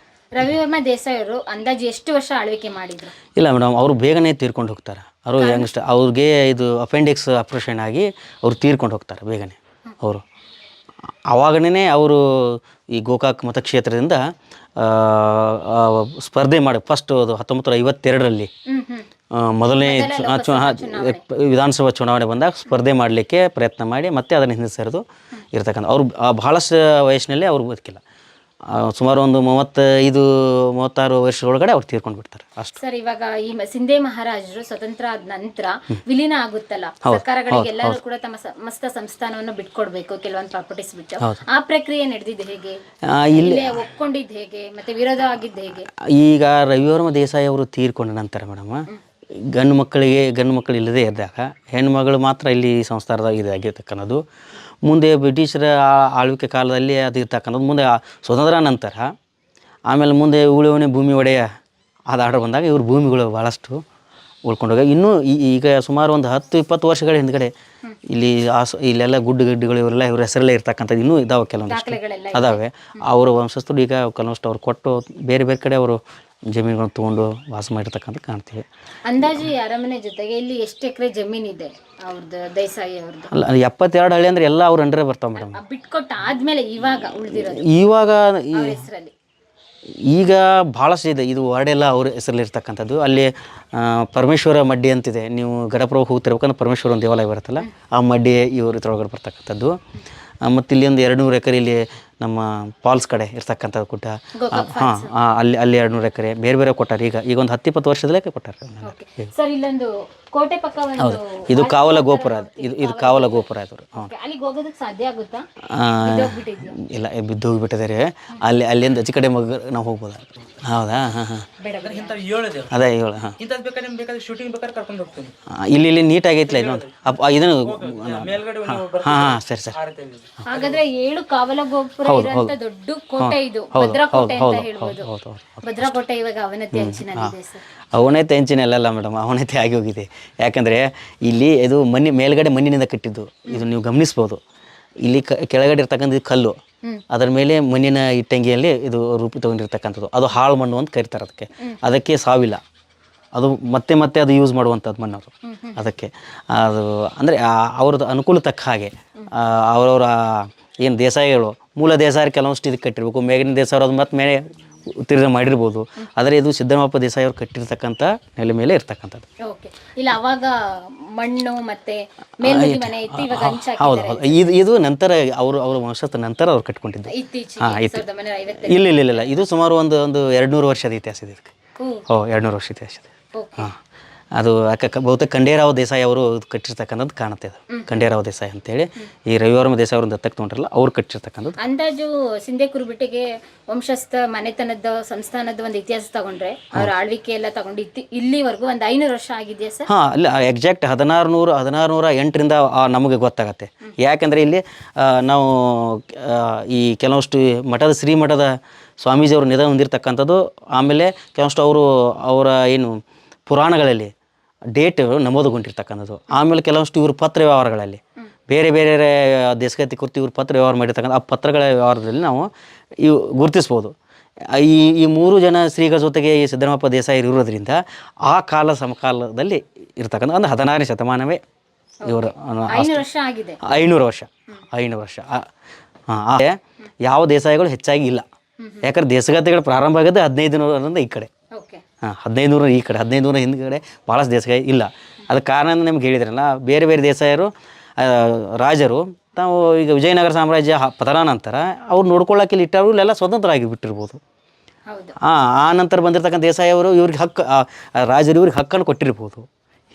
ರವಿವರ್ಮ ದೇಸಾಯಿ ಅವರು ಅಂದಾಜು ಎಷ್ಟು ವರ್ಷ ಆಳ್ವಿಕೆ ಮಾಡಿದ್ರು? ಇಲ್ಲ ಮೇಡಮ್, ಅವರು ಬೇಗನೆ ತೀರ್ಕೊಂಡು ಹೋಗ್ತಾರೆ. ಅವರು ಯಂಗ್ಸ್ಟ್, ಅವ್ರಿಗೆ ಇದು ಅಪೆಂಡಿಕ್ಸ್ ಆಪ್ರೇಷನ್ ಆಗಿ ಅವರು ತೀರ್ಕೊಂಡು ಹೋಗ್ತಾರೆ ಬೇಗನೆ. ಅವರು ಆವಾಗನೇ ಅವರು ಈ ಗೋಕಾಕ್ ಮತಕ್ಷೇತ್ರದಿಂದ ಸ್ಪರ್ಧೆ ಮಾಡಿ ಫಸ್ಟ್ 1952ರಲ್ಲಿ ಮೊದಲನೇ ವಿಧಾನಸಭಾ ಚುನಾವಣೆ ಬಂದಾಗ ಸ್ಪರ್ಧೆ ಮಾಡಲಿಕ್ಕೆ ಪ್ರಯತ್ನ ಮಾಡಿ ಮತ್ತೆ ಅದನ್ನು ಹಿಂದೆ ಸರಿದು ಇರ್ತಕ್ಕಂಥ. ಅವರು ಬಹಳಷ್ಟು ವಯಸ್ಸಿನಲ್ಲೇ ಅವ್ರು ಬದುಕಿಲ್ಲ. ಸುಮಾರು ಒಂದು 35-36 ವರ್ಷದೊಳಗಡೆ ಅವ್ರು ತೀರ್ಕೊಂಡು ಬಿಡ್ತಾರೆ ಅಷ್ಟು. ಸರ್ ಇವಾಗ ಈ ಸಿಂಧೆ ಮಹಾರಾಜರು ಸ್ವತಂತ್ರ ಆದ ನಂತರ ವಿಲೀನ ಆಗುತ್ತಲ್ಲ, ಸರ್ಕಾರಗಳಿಗೆ ಎಲ್ಲರೂ ಕೂಡ ತಮ್ಮ ಸಮಸ್ತ ಸಂಸ್ಥಾನವನ್ನು ಬಿಟ್ಕೊಡ್ಬೇಕು, ಕೆಲವೊಂದು ಪ್ರಾಪರ್ಟೀಸ್ ಬಿಟ್ಟು, ಆ ಪ್ರಕ್ರಿಯೆ ನಡೆದಿದ್ದು ಹೇಗೆ, ಇಲ್ಲೇ ಒಪ್ಕೊಂಡಿದ್ದು ಹೇಗೆ, ಮತ್ತೆ ವಿರೋಧ ಆಗಿದ್ದು ಹೇಗೆ? ಈಗ ರವಿವರ್ಮ ದೇಸಾಯಿ ಅವರು ತೀರ್ಕೊಂಡ ನಂತರ ಮೇಡಮ್, ಗಂಡು ಮಕ್ಕಳು ಇಲ್ಲದೇ ಇದ್ದಾಗ ಹೆಣ್ಮಗಳು ಮಾತ್ರ ಇಲ್ಲಿ ಸಂಸ್ಥಾನದಾಗ ಇದಾಗಿರ್ತಕ್ಕನ್ನೋದು. ಮುಂದೆ ಬ್ರಿಟಿಷರ ಆಳ್ವಿಕೆ ಕಾಲದಲ್ಲಿ ಅದು ಇರ್ತಕ್ಕಂಥದ್ದು. ಮುಂದೆ ಸ್ವತಂತ್ರ ನಂತರ ಆಮೇಲೆ ಮುಂದೆ ಉಳುವನೆ ಭೂಮಿ ಒಡೆಯ ಅದು ಆರ್ಡರ್ ಬಂದಾಗ ಇವ್ರ ಭೂಮಿಗಳು ಭಾಳಷ್ಟು ಉಳ್ಕೊಂಡೋಗ. ಇನ್ನೂ ಈಗ ಸುಮಾರು ಒಂದು 10-20 ವರ್ಷಗಳ ಹಿಂದ್ಗಡೆ ಇಲ್ಲಿ ಇಲ್ಲೆಲ್ಲ ಗುಡ್ಡಗಳು ಇವರೆಲ್ಲ ಇವ್ರ ಹೆಸರಲ್ಲೇ ಇರ್ತಕ್ಕಂಥದ್ದು ಇನ್ನೂ ಇದಾವೆ, ಕೆಲವೊಂದಿಷ್ಟು ಅದಾವೆ. ಅವರ ವಂಶಸ್ಥರು ಈಗ ಕೆಲವೊಂದಿಷ್ಟು ಅವ್ರು ಕೊಟ್ಟು ಬೇರೆ ಬೇರೆ ಕಡೆ ಅವರು ಜಮೀನುಗಳನ್ನು ತೊಗೊಂಡು ವಾಸ ಮಾಡಿರ್ತಕ್ಕಂಥ ಕಾಣ್ತೀವಿ. ಅಂದಾಜು ಈ ಅರಮನೆ ಜೊತೆಗೆ ಇಲ್ಲಿ ಎಷ್ಟು ಎಕರೆ ಜಮೀನಿದೆ ಅವ್ರದ್ದು, ದೇಸಾಯಿ ಅವ್ರದ್ದು? ಅಲ್ಲ, 72 ಹಳ್ಳಿ ಅಂದ್ರೆ ಎಲ್ಲ ಅವ್ರ ಅಂಡರೇ ಬರ್ತಾವೆ ಮೇಡಮ್. ಬಿಟ್ಕೊಟ್ಟ ಆದ್ಮೇಲೆ ಇವಾಗ ಉಳಿದಿರೋದು ಇವಾಗ ಹೆಸರಲ್ಲಿ ಈಗ ಭಾಳಷ್ಟು ಇದೆ. ಇದು ವಾರ್ಡೆಲ್ಲ ಅವ್ರ ಹೆಸರಲ್ಲಿ ಇರ್ತಕ್ಕಂಥದ್ದು. ಅಲ್ಲಿ ಪರಮೇಶ್ವರ ಮಡ್ಡಿ ಅಂತಿದೆ, ನೀವು ಗಡಪುರ ಹೋಗ್ತಿರ್ಬೇಕಂದ್ರೆ ಪರಮೇಶ್ವರ ಒಂದು ದೇವಾಲಯ ಬರುತ್ತಲ್ಲ, ಆ ಮಡ್ಡಿ ಇವ್ರ ಇದ್ರೊಳಗಡೆ ಬರ್ತಕ್ಕಂಥದ್ದು. ಮತ್ತು ಇಲ್ಲಿ ಒಂದು 200 ಎಕರೆ ಇಲ್ಲಿ ನಮ್ಮ ಫಾಲ್ಸ್ ಕಡೆ ಇರ್ತಕ್ಕಂಥದ್ದು ಗುಡ್ಡ. ಅಲ್ಲಿ 200 ಎಕರೆ ಬೇರೆ ಬೇರೆ ಕೊಟ್ಟಾರೆ. ಈಗ ಒಂದು 10-20 ವರ್ಷದಲ್ಲೇ ಕೊಟ್ಟಾರೆ. ಸರ್ ಇಲ್ಲೊಂದು ಕೋಟೆ ಪಕ್ಕ ಹೌದು, ಇದು ಕಾವಲ ಗೋಪುರ. ಇದು ಕಾವಲ ಗೋಪುರ ಅದು. ಅಲ್ಲಿಗೆ ಹೋಗೋದಕ್ಕೆ ಸಾಧ್ಯ ಆಗುತ್ತಾ? ಇಲ್ಲ, ಬಿದ್ದೋಗಿಬಿಟ್ಟಿದ್ದಾರೆ. ಅಲ್ಲಿಂದ ಆಚೆ ಕಡೆ ನಾವು ಹೋಗ್ಬೋದ? ಹೌದಾ? ಅದೇ 7. ಇಲ್ಲಿ ನೀಟಾಗೈತಿಲ್ಲ ಇನ್ನೊಂದು ಇದನ್ನು. ಸರಿ. ಹಾಗಾದ್ರೆ 7 ಕಾವಲ ಗೋಪುರ ಇರುವಂತ ದೊಡ್ಡ ಕೋಟೆ ಇದು, ಭದ್ರಕೋಟೆ ಅಂತ ಹೇಳ್ಬೋದು. ಭದ್ರಕೋಟೆ ಇವಾಗ ಅವನತಿ ಅಂಚಿನಲ್ಲಿದೆ ಸರ್. ಅವನತಿ ಅಂಚಿನಲ್ಲ ಮೇಡಮ್, ಅವನತಿ ಆಗಿ ಹೋಗಿದೆ. ಯಾಕಂದರೆ ಇಲ್ಲಿ ಇದು ಮೇಲ್ಗಡೆ ಮಣ್ಣಿನಿಂದ ಕಟ್ಟಿದ್ದು. ಇದು ನೀವು ಗಮನಿಸ್ಬೋದು. ಇಲ್ಲಿ ಕೆಳಗಡೆ ಇರ್ತಕ್ಕಂಥ ಕಲ್ಲು, ಅದರ ಮೇಲೆ ಮಣ್ಣಿನ ಇಟ್ಟಂಗಿಯಲ್ಲಿ ಇದು ರೂಪಿ ತೊಗೊಂಡಿರ್ತಕ್ಕಂಥದ್ದು. ಅದು ಹಾಳು ಮಣ್ಣು ಅಂತ ಕರಿತಾರೆ. ಅದಕ್ಕೆ ಸಾವಿಲ್ಲ. ಅದು ಮತ್ತೆ ಅದು ಯೂಸ್ ಮಾಡುವಂಥದ್ದು ಮಣ್ಣು ಅವರು. ಅದಕ್ಕೆ ಅದು ಅಂದರೆ ಅವ್ರದ್ದು ಅನುಕೂಲ ತಕ್ಕ ಹಾಗೆ ಅವರವರ ಏನು ದೇಸಾಯಿಗಳು, ಮೂಲ ದೇಸಾಯಿ ಕೆಲವೊಂದಿಷ್ಟು ಇದಕ್ಕೆ ಕಟ್ಟಿರ್ಬೇಕು. ಮೇಗಿನ ದೇಸಾಯಿ ಅದು ಮತ್ತೆ ಮೇಲೆ ತಿರ್ಗ ಮಾಡಿರ್ಬೋದು. ಆದರೆ ಇದು ಸಿದ್ದರಾಮಪ್ಪ ದೇಸಾಯಿ ಅವ್ರು ಕಟ್ಟಿರ್ತಕ್ಕಂಥ ನೆಲೆ ಮೇಲೆ ಇರ್ತಕ್ಕಂಥದ್ದು. ಇಲ್ಲ ಅವಾಗ ಮಣ್ಣು ಮತ್ತೆ ಮೇಲ್ಮುಗಿ ಮನೆ ಇತ್ತು, ಇವಾಗ ಹೌದು. ಇದು ನಂತರ ಅವ್ರ ವಂಶದ ನಂತರ ಅವ್ರು ಕಟ್ಕೊಂಡಿದ್ದು. ಇಲ್ಲ, ಇದು ಸುಮಾರು ಒಂದು 200 ವರ್ಷದ ಇತಿಹಾಸ ಇದೆ ಇದಕ್ಕೆ. 200 ವರ್ಷ ಇತಿಹಾಸ ಇದೆ. ಅದು ಬಹುತೇಕ ಖಂಡೇರಾವ್ ದೇಸಾಯಿ ಅವರು ಕಟ್ಟಿರ್ತಕ್ಕಂಥದ್ದು ಕಾಣುತ್ತೆ. ಅದು ಖಂಡೇರಾವ್ ದೇಸಾಯಿ ಅಂತೇಳಿ ಈ ರವಿವರ್ಮ ದೇಸಾಯಿ ಅವ್ರನ್ನ ದತ್ತಕ್ಕೆ ತೊಗೊಂಡ್ರಲ್ಲ, ಅವ್ರು ಕಟ್ಟಿರ್ತಕ್ಕಂಥದ್ದು. ಅಂದಾಜು ಸಿಂಧೆ ಕುರುಬೆಟ್ಟಿಗೆ ವಂಶಸ್ಥ ಮನೆತನದ ಸಂಸ್ಥಾನದ ಒಂದು ಇತಿಹಾಸ ತಗೊಂಡ್ರೆ ಅವ್ರ ಆಳ್ವಿಕೆ ಎಲ್ಲ ತಗೊಂಡು ಇಲ್ಲಿವರೆಗೂ ಒಂದು 500 ವರ್ಷ ಆಗಿದೆಯಾ ಸರ್? ಇಲ್ಲ, ಎಕ್ಸಾಕ್ಟ್ 1608ರಿಂದ ನಮಗೆ ಗೊತ್ತಾಗತ್ತೆ. ಯಾಕಂದರೆ ಇಲ್ಲಿ ನಾವು ಈ ಕೆಲವಷ್ಟು ಮಠದ ಶ್ರೀಮಠದ ಸ್ವಾಮೀಜಿಯವರು ನಿಧನ ಹೊಂದಿರತಕ್ಕಂಥದ್ದು. ಆಮೇಲೆ ಕೆಲವಷ್ಟು ಅವರ ಏನು ಪುರಾಣಗಳಲ್ಲಿ ಡೇಟ್ ನಮೂದುಗೊಂಡಿರ್ತಕ್ಕಂಥದ್ದು. ಆಮೇಲೆ ಕೆಲವಷ್ಟು ಇವ್ರ ಪತ್ರ ವ್ಯವಹಾರಗಳಲ್ಲಿ ಬೇರೆ ದೇಶಗತಿ ಕುರಿತು ಇವ್ರ ಪತ್ರ ವ್ಯವಹಾರ ಮಾಡಿರ್ತಕ್ಕಂಥ ಆ ಪತ್ರಗಳ ವ್ಯವಹಾರದಲ್ಲಿ ನಾವು ಗುರುತಿಸ್ಬೋದು. ಈ 3 ಜನ ಶ್ರೀಗಳ ಜೊತೆಗೆ ಈ ಸಿದ್ದರಾಮಪ್ಪ ದೇಸಾಯಿ ಇರೋದ್ರಿಂದ ಆ ಸಮಕಾಲದಲ್ಲಿ ಇರ್ತಕ್ಕಂಥ ಒಂದು 16ನೇ ಶತಮಾನವೇ ಇವರು 500 ವರ್ಷ ಆಗಿದೆ. 500 ವರ್ಷ. ಯಾವ ದೇಸಾಯಿಗಳು ಹೆಚ್ಚಾಗಿ ಇಲ್ಲ. ಯಾಕಂದ್ರೆ ದೇಶಗತಿಗಳು ಪ್ರಾರಂಭ ಆಗೋದು 1500ರಿಂದ ಈ ಕಡೆ. 1500 ಈ ಕಡೆ, 1500 ಹಿಂದ್ಗಡೆ ಭಾಳಷ್ಟು ದೇಸಾಯಿ ಇಲ್ಲ. ಅದಕ್ಕೆ ಕಾರಣ ನಿಮ್ಗೆ ಹೇಳಿದ್ರಲ್ಲ, ಬೇರೆ ದೇಸಾಯರು ರಾಜರು ತಾವು ಈಗ ವಿಜಯನಗರ ಸಾಮ್ರಾಜ್ಯ ಪತನ ನಂತರ ಅವ್ರು ನೋಡ್ಕೊಳ್ಳೋಕೆ ಇಲ್ಲಿ ಇಟ್ಟವರು ಇಲ್ಲೆಲ್ಲ ಸ್ವತಂತ್ರ ಆಗಿ ಬಿಟ್ಟಿರ್ಬೋದು. ಆ ನಂತರ ಬಂದಿರತಕ್ಕಂಥ ದೇಸಾಯಿಯವರು ಇವ್ರಿಗೆ ರಾಜರು ಇವ್ರಿಗೆ ಹಕ್ಕನ್ನು ಕೊಟ್ಟಿರ್ಬೋದು.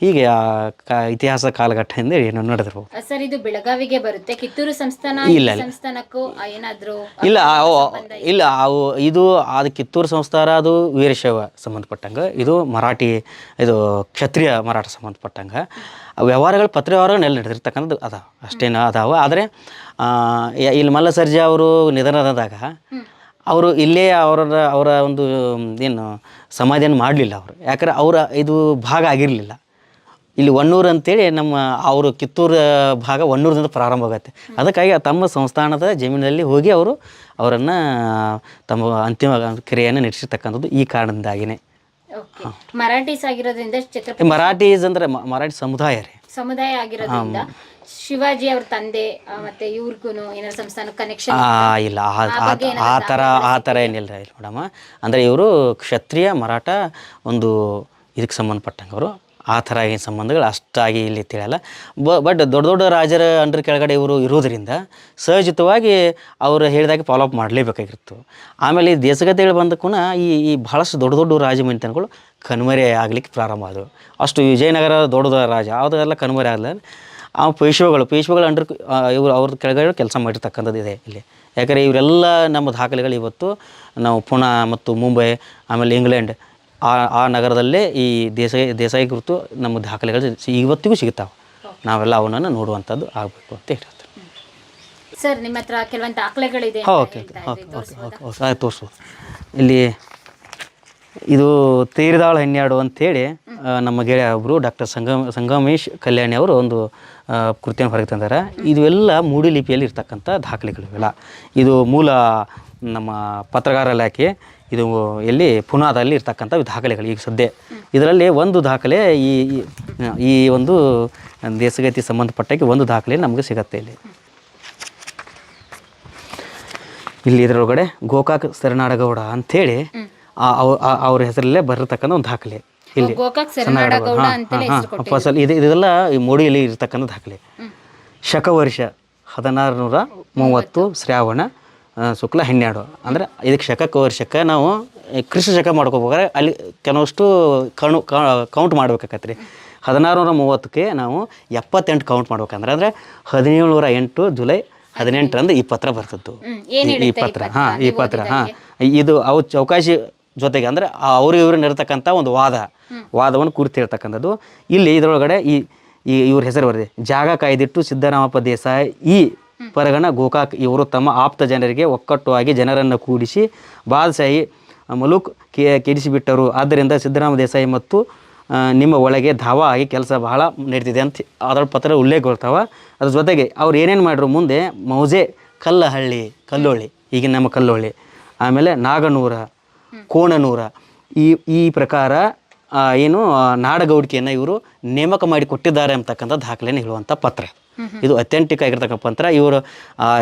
ಹೀಗೆ ಇತಿಹಾಸ ಕಾಲಘಟ್ಟದಿಂದ ಏನು ನಡೆದಿರ್ಬೋದು. ಸರ್ ಇದು ಬೆಳಗಾವಿಗೆ ಬರುತ್ತೆ, ಕಿತ್ತೂರು ಸಂಸ್ಥಾನ ಸಂಸ್ಥಾನಕ್ಕೂ ಏನಾದರೂ ಇಲ್ಲ. ಇದು ಅದು ಕಿತ್ತೂರು ಸಂಸ್ಥಾನ ಅದು ವೀರಶೈವ ಸಂಬಂಧಪಟ್ಟಂಗೆ, ಇದು ಮರಾಠಿ, ಇದು ಕ್ಷತ್ರಿಯ ಮರಾಠ ಸಂಬಂಧಪಟ್ಟಂಗೆ ವ್ಯವಹಾರಗಳು, ಪತ್ರ ವ್ಯವಹಾರಗಳು ಎಲ್ಲ ನಡೆದಿರ್ತಕ್ಕಂಥದ್ದು ಅದಾವ, ಅಷ್ಟೇನ ಅದಾವ. ಆದರೆ ಇಲ್ಲಿ ಮಲ್ಲ ಸರ್ಜಾ ಅವರು ನಿಧನರಾದಾಗ ಅವರು ಇಲ್ಲೇ ಅವರ ಒಂದು ಏನು ಸಮಾಧಿಯನ್ನು ಮಾಡಲಿಲ್ಲ ಅವರು. ಯಾಕಂದ್ರೆ ಇದು ಭಾಗ ಆಗಿರಲಿಲ್ಲ. ಇಲ್ಲಿ ಹೊನ್ನೂರು ಅಂತೇಳಿ ಅವರು ಕಿತ್ತೂರು ಭಾಗ ಹೊನ್ನೂರದಿಂದ ಪ್ರಾರಂಭ ಆಗುತ್ತೆ. ಅದಕ್ಕಾಗಿ ತಮ್ಮ ಸಂಸ್ಥಾನದ ಜಮೀನಲ್ಲಿ ಹೋಗಿ ಅವರನ್ನು ತಮ್ಮ ಅಂತಿಮ ಕ್ರಿಯೆಯನ್ನು ನಡೆಸಿರ್ತಕ್ಕಂಥದ್ದು ಈ ಕಾರಣದಿಂದಾಗಿನೇ. ಮರಾಠೀಸ್ ಆಗಿರೋದ್ರಿಂದ ಮರಾಠೀಸ್ ಅಂದರೆ ಮರಾಠಿ ಸಮುದಾಯ ಆಗಿರೋದ್ರಿಂದ ಶಿವಾಜಿ ಅವ್ರ ತಂದೆ ಮತ್ತೆ ಇವ್ರಿಗೂ ಏನಾದ್ರು ಸಂಸ್ಥಾನ ಕನೆಕ್ಷನ್ ಇಲ್ಲ. ಆ ಥರ ಏನಿಲ್ಲ ಮೇಡಮ್. ಅಂದರೆ ಇವರು ಕ್ಷತ್ರಿಯ ಮರಾಠ ಒಂದು ಇದಕ್ಕೆ ಸಂಬಂಧಪಟ್ಟಂಗೆ ಅವರು ಆ ಥರ ಏನು ಸಂಬಂಧಗಳು ಅಷ್ಟಾಗಿ ಇಲ್ಲಿ ತಿಳಿಯಲ್ಲ. ಬಟ್ ದೊಡ್ಡ ದೊಡ್ಡ ರಾಜರ ಅಂಡರ್ ಕೆಳಗಡೆ ಇವರು ಇರೋದರಿಂದ ಸಹಜಿತವಾಗಿ ಅವರು ಹೇಳಿದಾಗೆ ಫಾಲೋಅಪ್ ಮಾಡಲೇಬೇಕಾಗಿತ್ತು. ಆಮೇಲೆ ಈ ದೇಶಗತಿಗಳು ಬಂದಕ್ಕೂ ಈ ಭಾಳಷ್ಟು ದೊಡ್ಡ ದೊಡ್ಡ ರಾಜಮನೆತನಗಳು ಕಣ್ಮರೆ ಆಗಲಿಕ್ಕೆ ಪ್ರಾರಂಭ ಆದವು. ಅಷ್ಟು ವಿಜಯನಗರ ದೊಡ್ಡದ ರಾಜ ಯಾವುದೆಲ್ಲ ಕಣ್ಮರೆ ಆಗಲ್ಲ. ಆ ಪೇಶ್ವೆಗಳ ಅಂಡರ್ ಇವರು ಅವ್ರ ಕೆಳಗಡೆ ಕೆಲಸ ಮಾಡಿರ್ತಕ್ಕಂಥದ್ದು ಇದೆ ಇಲ್ಲಿ. ಯಾಕಂದರೆ ಇವರೆಲ್ಲ ನಮ್ಮ ದಾಖಲೆಗಳು ಇವತ್ತು ನಾವು ಪುಣೆ ಮತ್ತು ಮುಂಬೈ ಆಮೇಲೆ ಇಂಗ್ಲೆಂಡ್ ಆ ನಗರದಲ್ಲೇ ಈ ದೇಸಾಯಿ ಕುರಿತು ನಮ್ಮ ದಾಖಲೆಗಳು ಇವತ್ತಿಗೂ ಸಿಗ್ತಾವೆ. ನಾವೆಲ್ಲ ಅವನನ್ನು ನೋಡುವಂಥದ್ದು ಆಗಬೇಕು ಅಂತ ಹೇಳ್ತಾರೆ. ಸರ್ ನಿಮ್ಮ ಹತ್ರ ಕೆಲವೊಂದು ದಾಖಲೆಗಳಿದೆ. ಓಕೆ ತೋರಿಸ್ಬೋದು. ಇಲ್ಲಿ ಇದು ತೇರಿದಾಳ ಹೆಣ್ಣಾಡು ಅಂಥೇಳಿ ನಮ್ಮ ಗೆಳೆಯ ಒಬ್ಬರು ಡಾಕ್ಟರ್ ಸಂಗಮೇಶ್ ಕಲ್ಯಾಣಿ ಅವರು ಒಂದು ಕೃತಿಯನ್ನು ಹೊರಗೆ ತಂದಾರೆ. ಇವೆಲ್ಲ ಮೂಡಿ ಲಿಪಿಯಲ್ಲಿ ಇರ್ತಕ್ಕಂಥ ದಾಖಲೆಗಳು ಇವೆಲ್ಲ. ಇದು ಮೂಲ ನಮ್ಮ ಪತ್ರಕಾರ ಇಲಾಖೆ ಇದು ಎಲ್ಲಿ ಪುನಾದಲ್ಲಿ ಇರ್ತಕ್ಕಂಥ ದಾಖಲೆಗಳು. ಈಗ ಸದ್ಯ ಇದರಲ್ಲಿ ಒಂದು ದಾಖಲೆ ಈ ಒಂದು ದೇಶಗತಿ ಸಂಬಂಧಪಟ್ಟಾಗಿ ಒಂದು ದಾಖಲೆ ನಮಗೆ ಸಿಗತ್ತೆ. ಇಲ್ಲಿ ಇದರೊಳಗಡೆ ಗೋಕಾಕ್ ಶರಣಾಡಗೌಡ ಅಂಥೇಳಿ ಅವ್ರ ಹೆಸರಲ್ಲೇ ಬರತಕ್ಕಂಥ ಒಂದು ದಾಖಲೆ ಇಲ್ಲಿ ಫಸಲ್ ಇದೆಲ್ಲ ಈ ಮೋಡಿಯಲ್ಲಿ ಇರ್ತಕ್ಕಂಥ ದಾಖಲೆ. ಶಕವರ್ಷ 1630 ಶ್ರಾವಣ ಶುಕ್ಲ 12 ಅಂದರೆ ಇದಕ್ಕೆ ಶಕಕ್ಕೆ ವರ್ಷಕ್ಕೆ ನಾವು ಕೃಷಿ ಶಕ ಮಾಡ್ಕೋಬೇಕಾದ್ರೆ ಅಲ್ಲಿ ಕೆಲವಷ್ಟು ಕೌಂಟ್ ಮಾಡ್ಬೇಕಾಗತ್ತೆ ರೀ. 1630ಕ್ಕೆ ನಾವು 78 ಕೌಂಟ್ ಮಾಡ್ಬೇಕಂದ್ರೆ ಅಂದರೆ 1708 ಜುಲೈ 18 ಈ ಪತ್ರ ಬರ್ತದ್ದು. ಈ ಪತ್ರ ಇದು ಅವು ಚೌಕಾಶಿ ಜೊತೆಗೆ ಅಂದರೆ ಅವರು ಇವ್ರನ್ನ ಇರ್ತಕ್ಕಂಥ ಒಂದು ವಾದವನ್ನು ಕುರಿತು ಹೇಳ್ತಕ್ಕಂಥದ್ದು. ಇಲ್ಲಿ ಇದರೊಳಗಡೆ ಇವ್ರ ಹೆಸರು ಬರೆದಿದೆ. ಜಾಗ ಕಾಯ್ದಿಟ್ಟು ಸಿದ್ದರಾಮಪ್ಪ ದೇಸಾಯಿ ಈ ಪರಗಣ ಗೋಕಾಕ್ ಇವರು ತಮ್ಮ ಆಪ್ತ ಜನರಿಗೆ ಒಕ್ಕಟ್ಟುವಾಗಿ ಜನರನ್ನು ಕೂಡಿಸಿ ಬಾದಶಾಹಿ ಮಲೂಕ್ ಕೆಡಿಸಿಬಿಟ್ಟರು. ಆದ್ದರಿಂದ ಸಿದ್ದರಾಮ ದೇಸಾಯಿ ಮತ್ತು ನಿಮ್ಮ ಒಳಗೆ ಧಾವಾ ಆಗಿ ಕೆಲಸ ಬಹಳ ನಡೀತಿದೆ ಅಂತ ಅದರ ಪತ್ರ ಉಲ್ಲೇಖಗೊಳ್ತಾವೆ. ಅದ್ರ ಜೊತೆಗೆ ಅವ್ರು ಏನೇನು ಮಾಡ್ರು ಮುಂದೆ ಮೌಜೆ ಕಲ್ಲೊಳ್ಳಿ ಈಗಿನ ನಮ್ಮ ಕಲ್ಲೊಳ್ಳಿ, ಆಮೇಲೆ ನಾಗನೂರ, ಕೋಣನೂರ ಈ ಪ್ರಕಾರ ಏನು ನಾಡಗೌಡಿಕೆಯನ್ನು ಇವರು ನೇಮಕ ಮಾಡಿ ಕೊಟ್ಟಿದ್ದಾರೆ ಅಂತಕ್ಕಂಥ ದಾಖಲೆಯನ್ನು ಹೇಳುವಂಥ ಪತ್ರ. ಇದು ಅಥೆಂಟಿಕ್ ಆಗಿರ್ತಕ್ಕಂಥ ಪತ್ರ. ಇವರು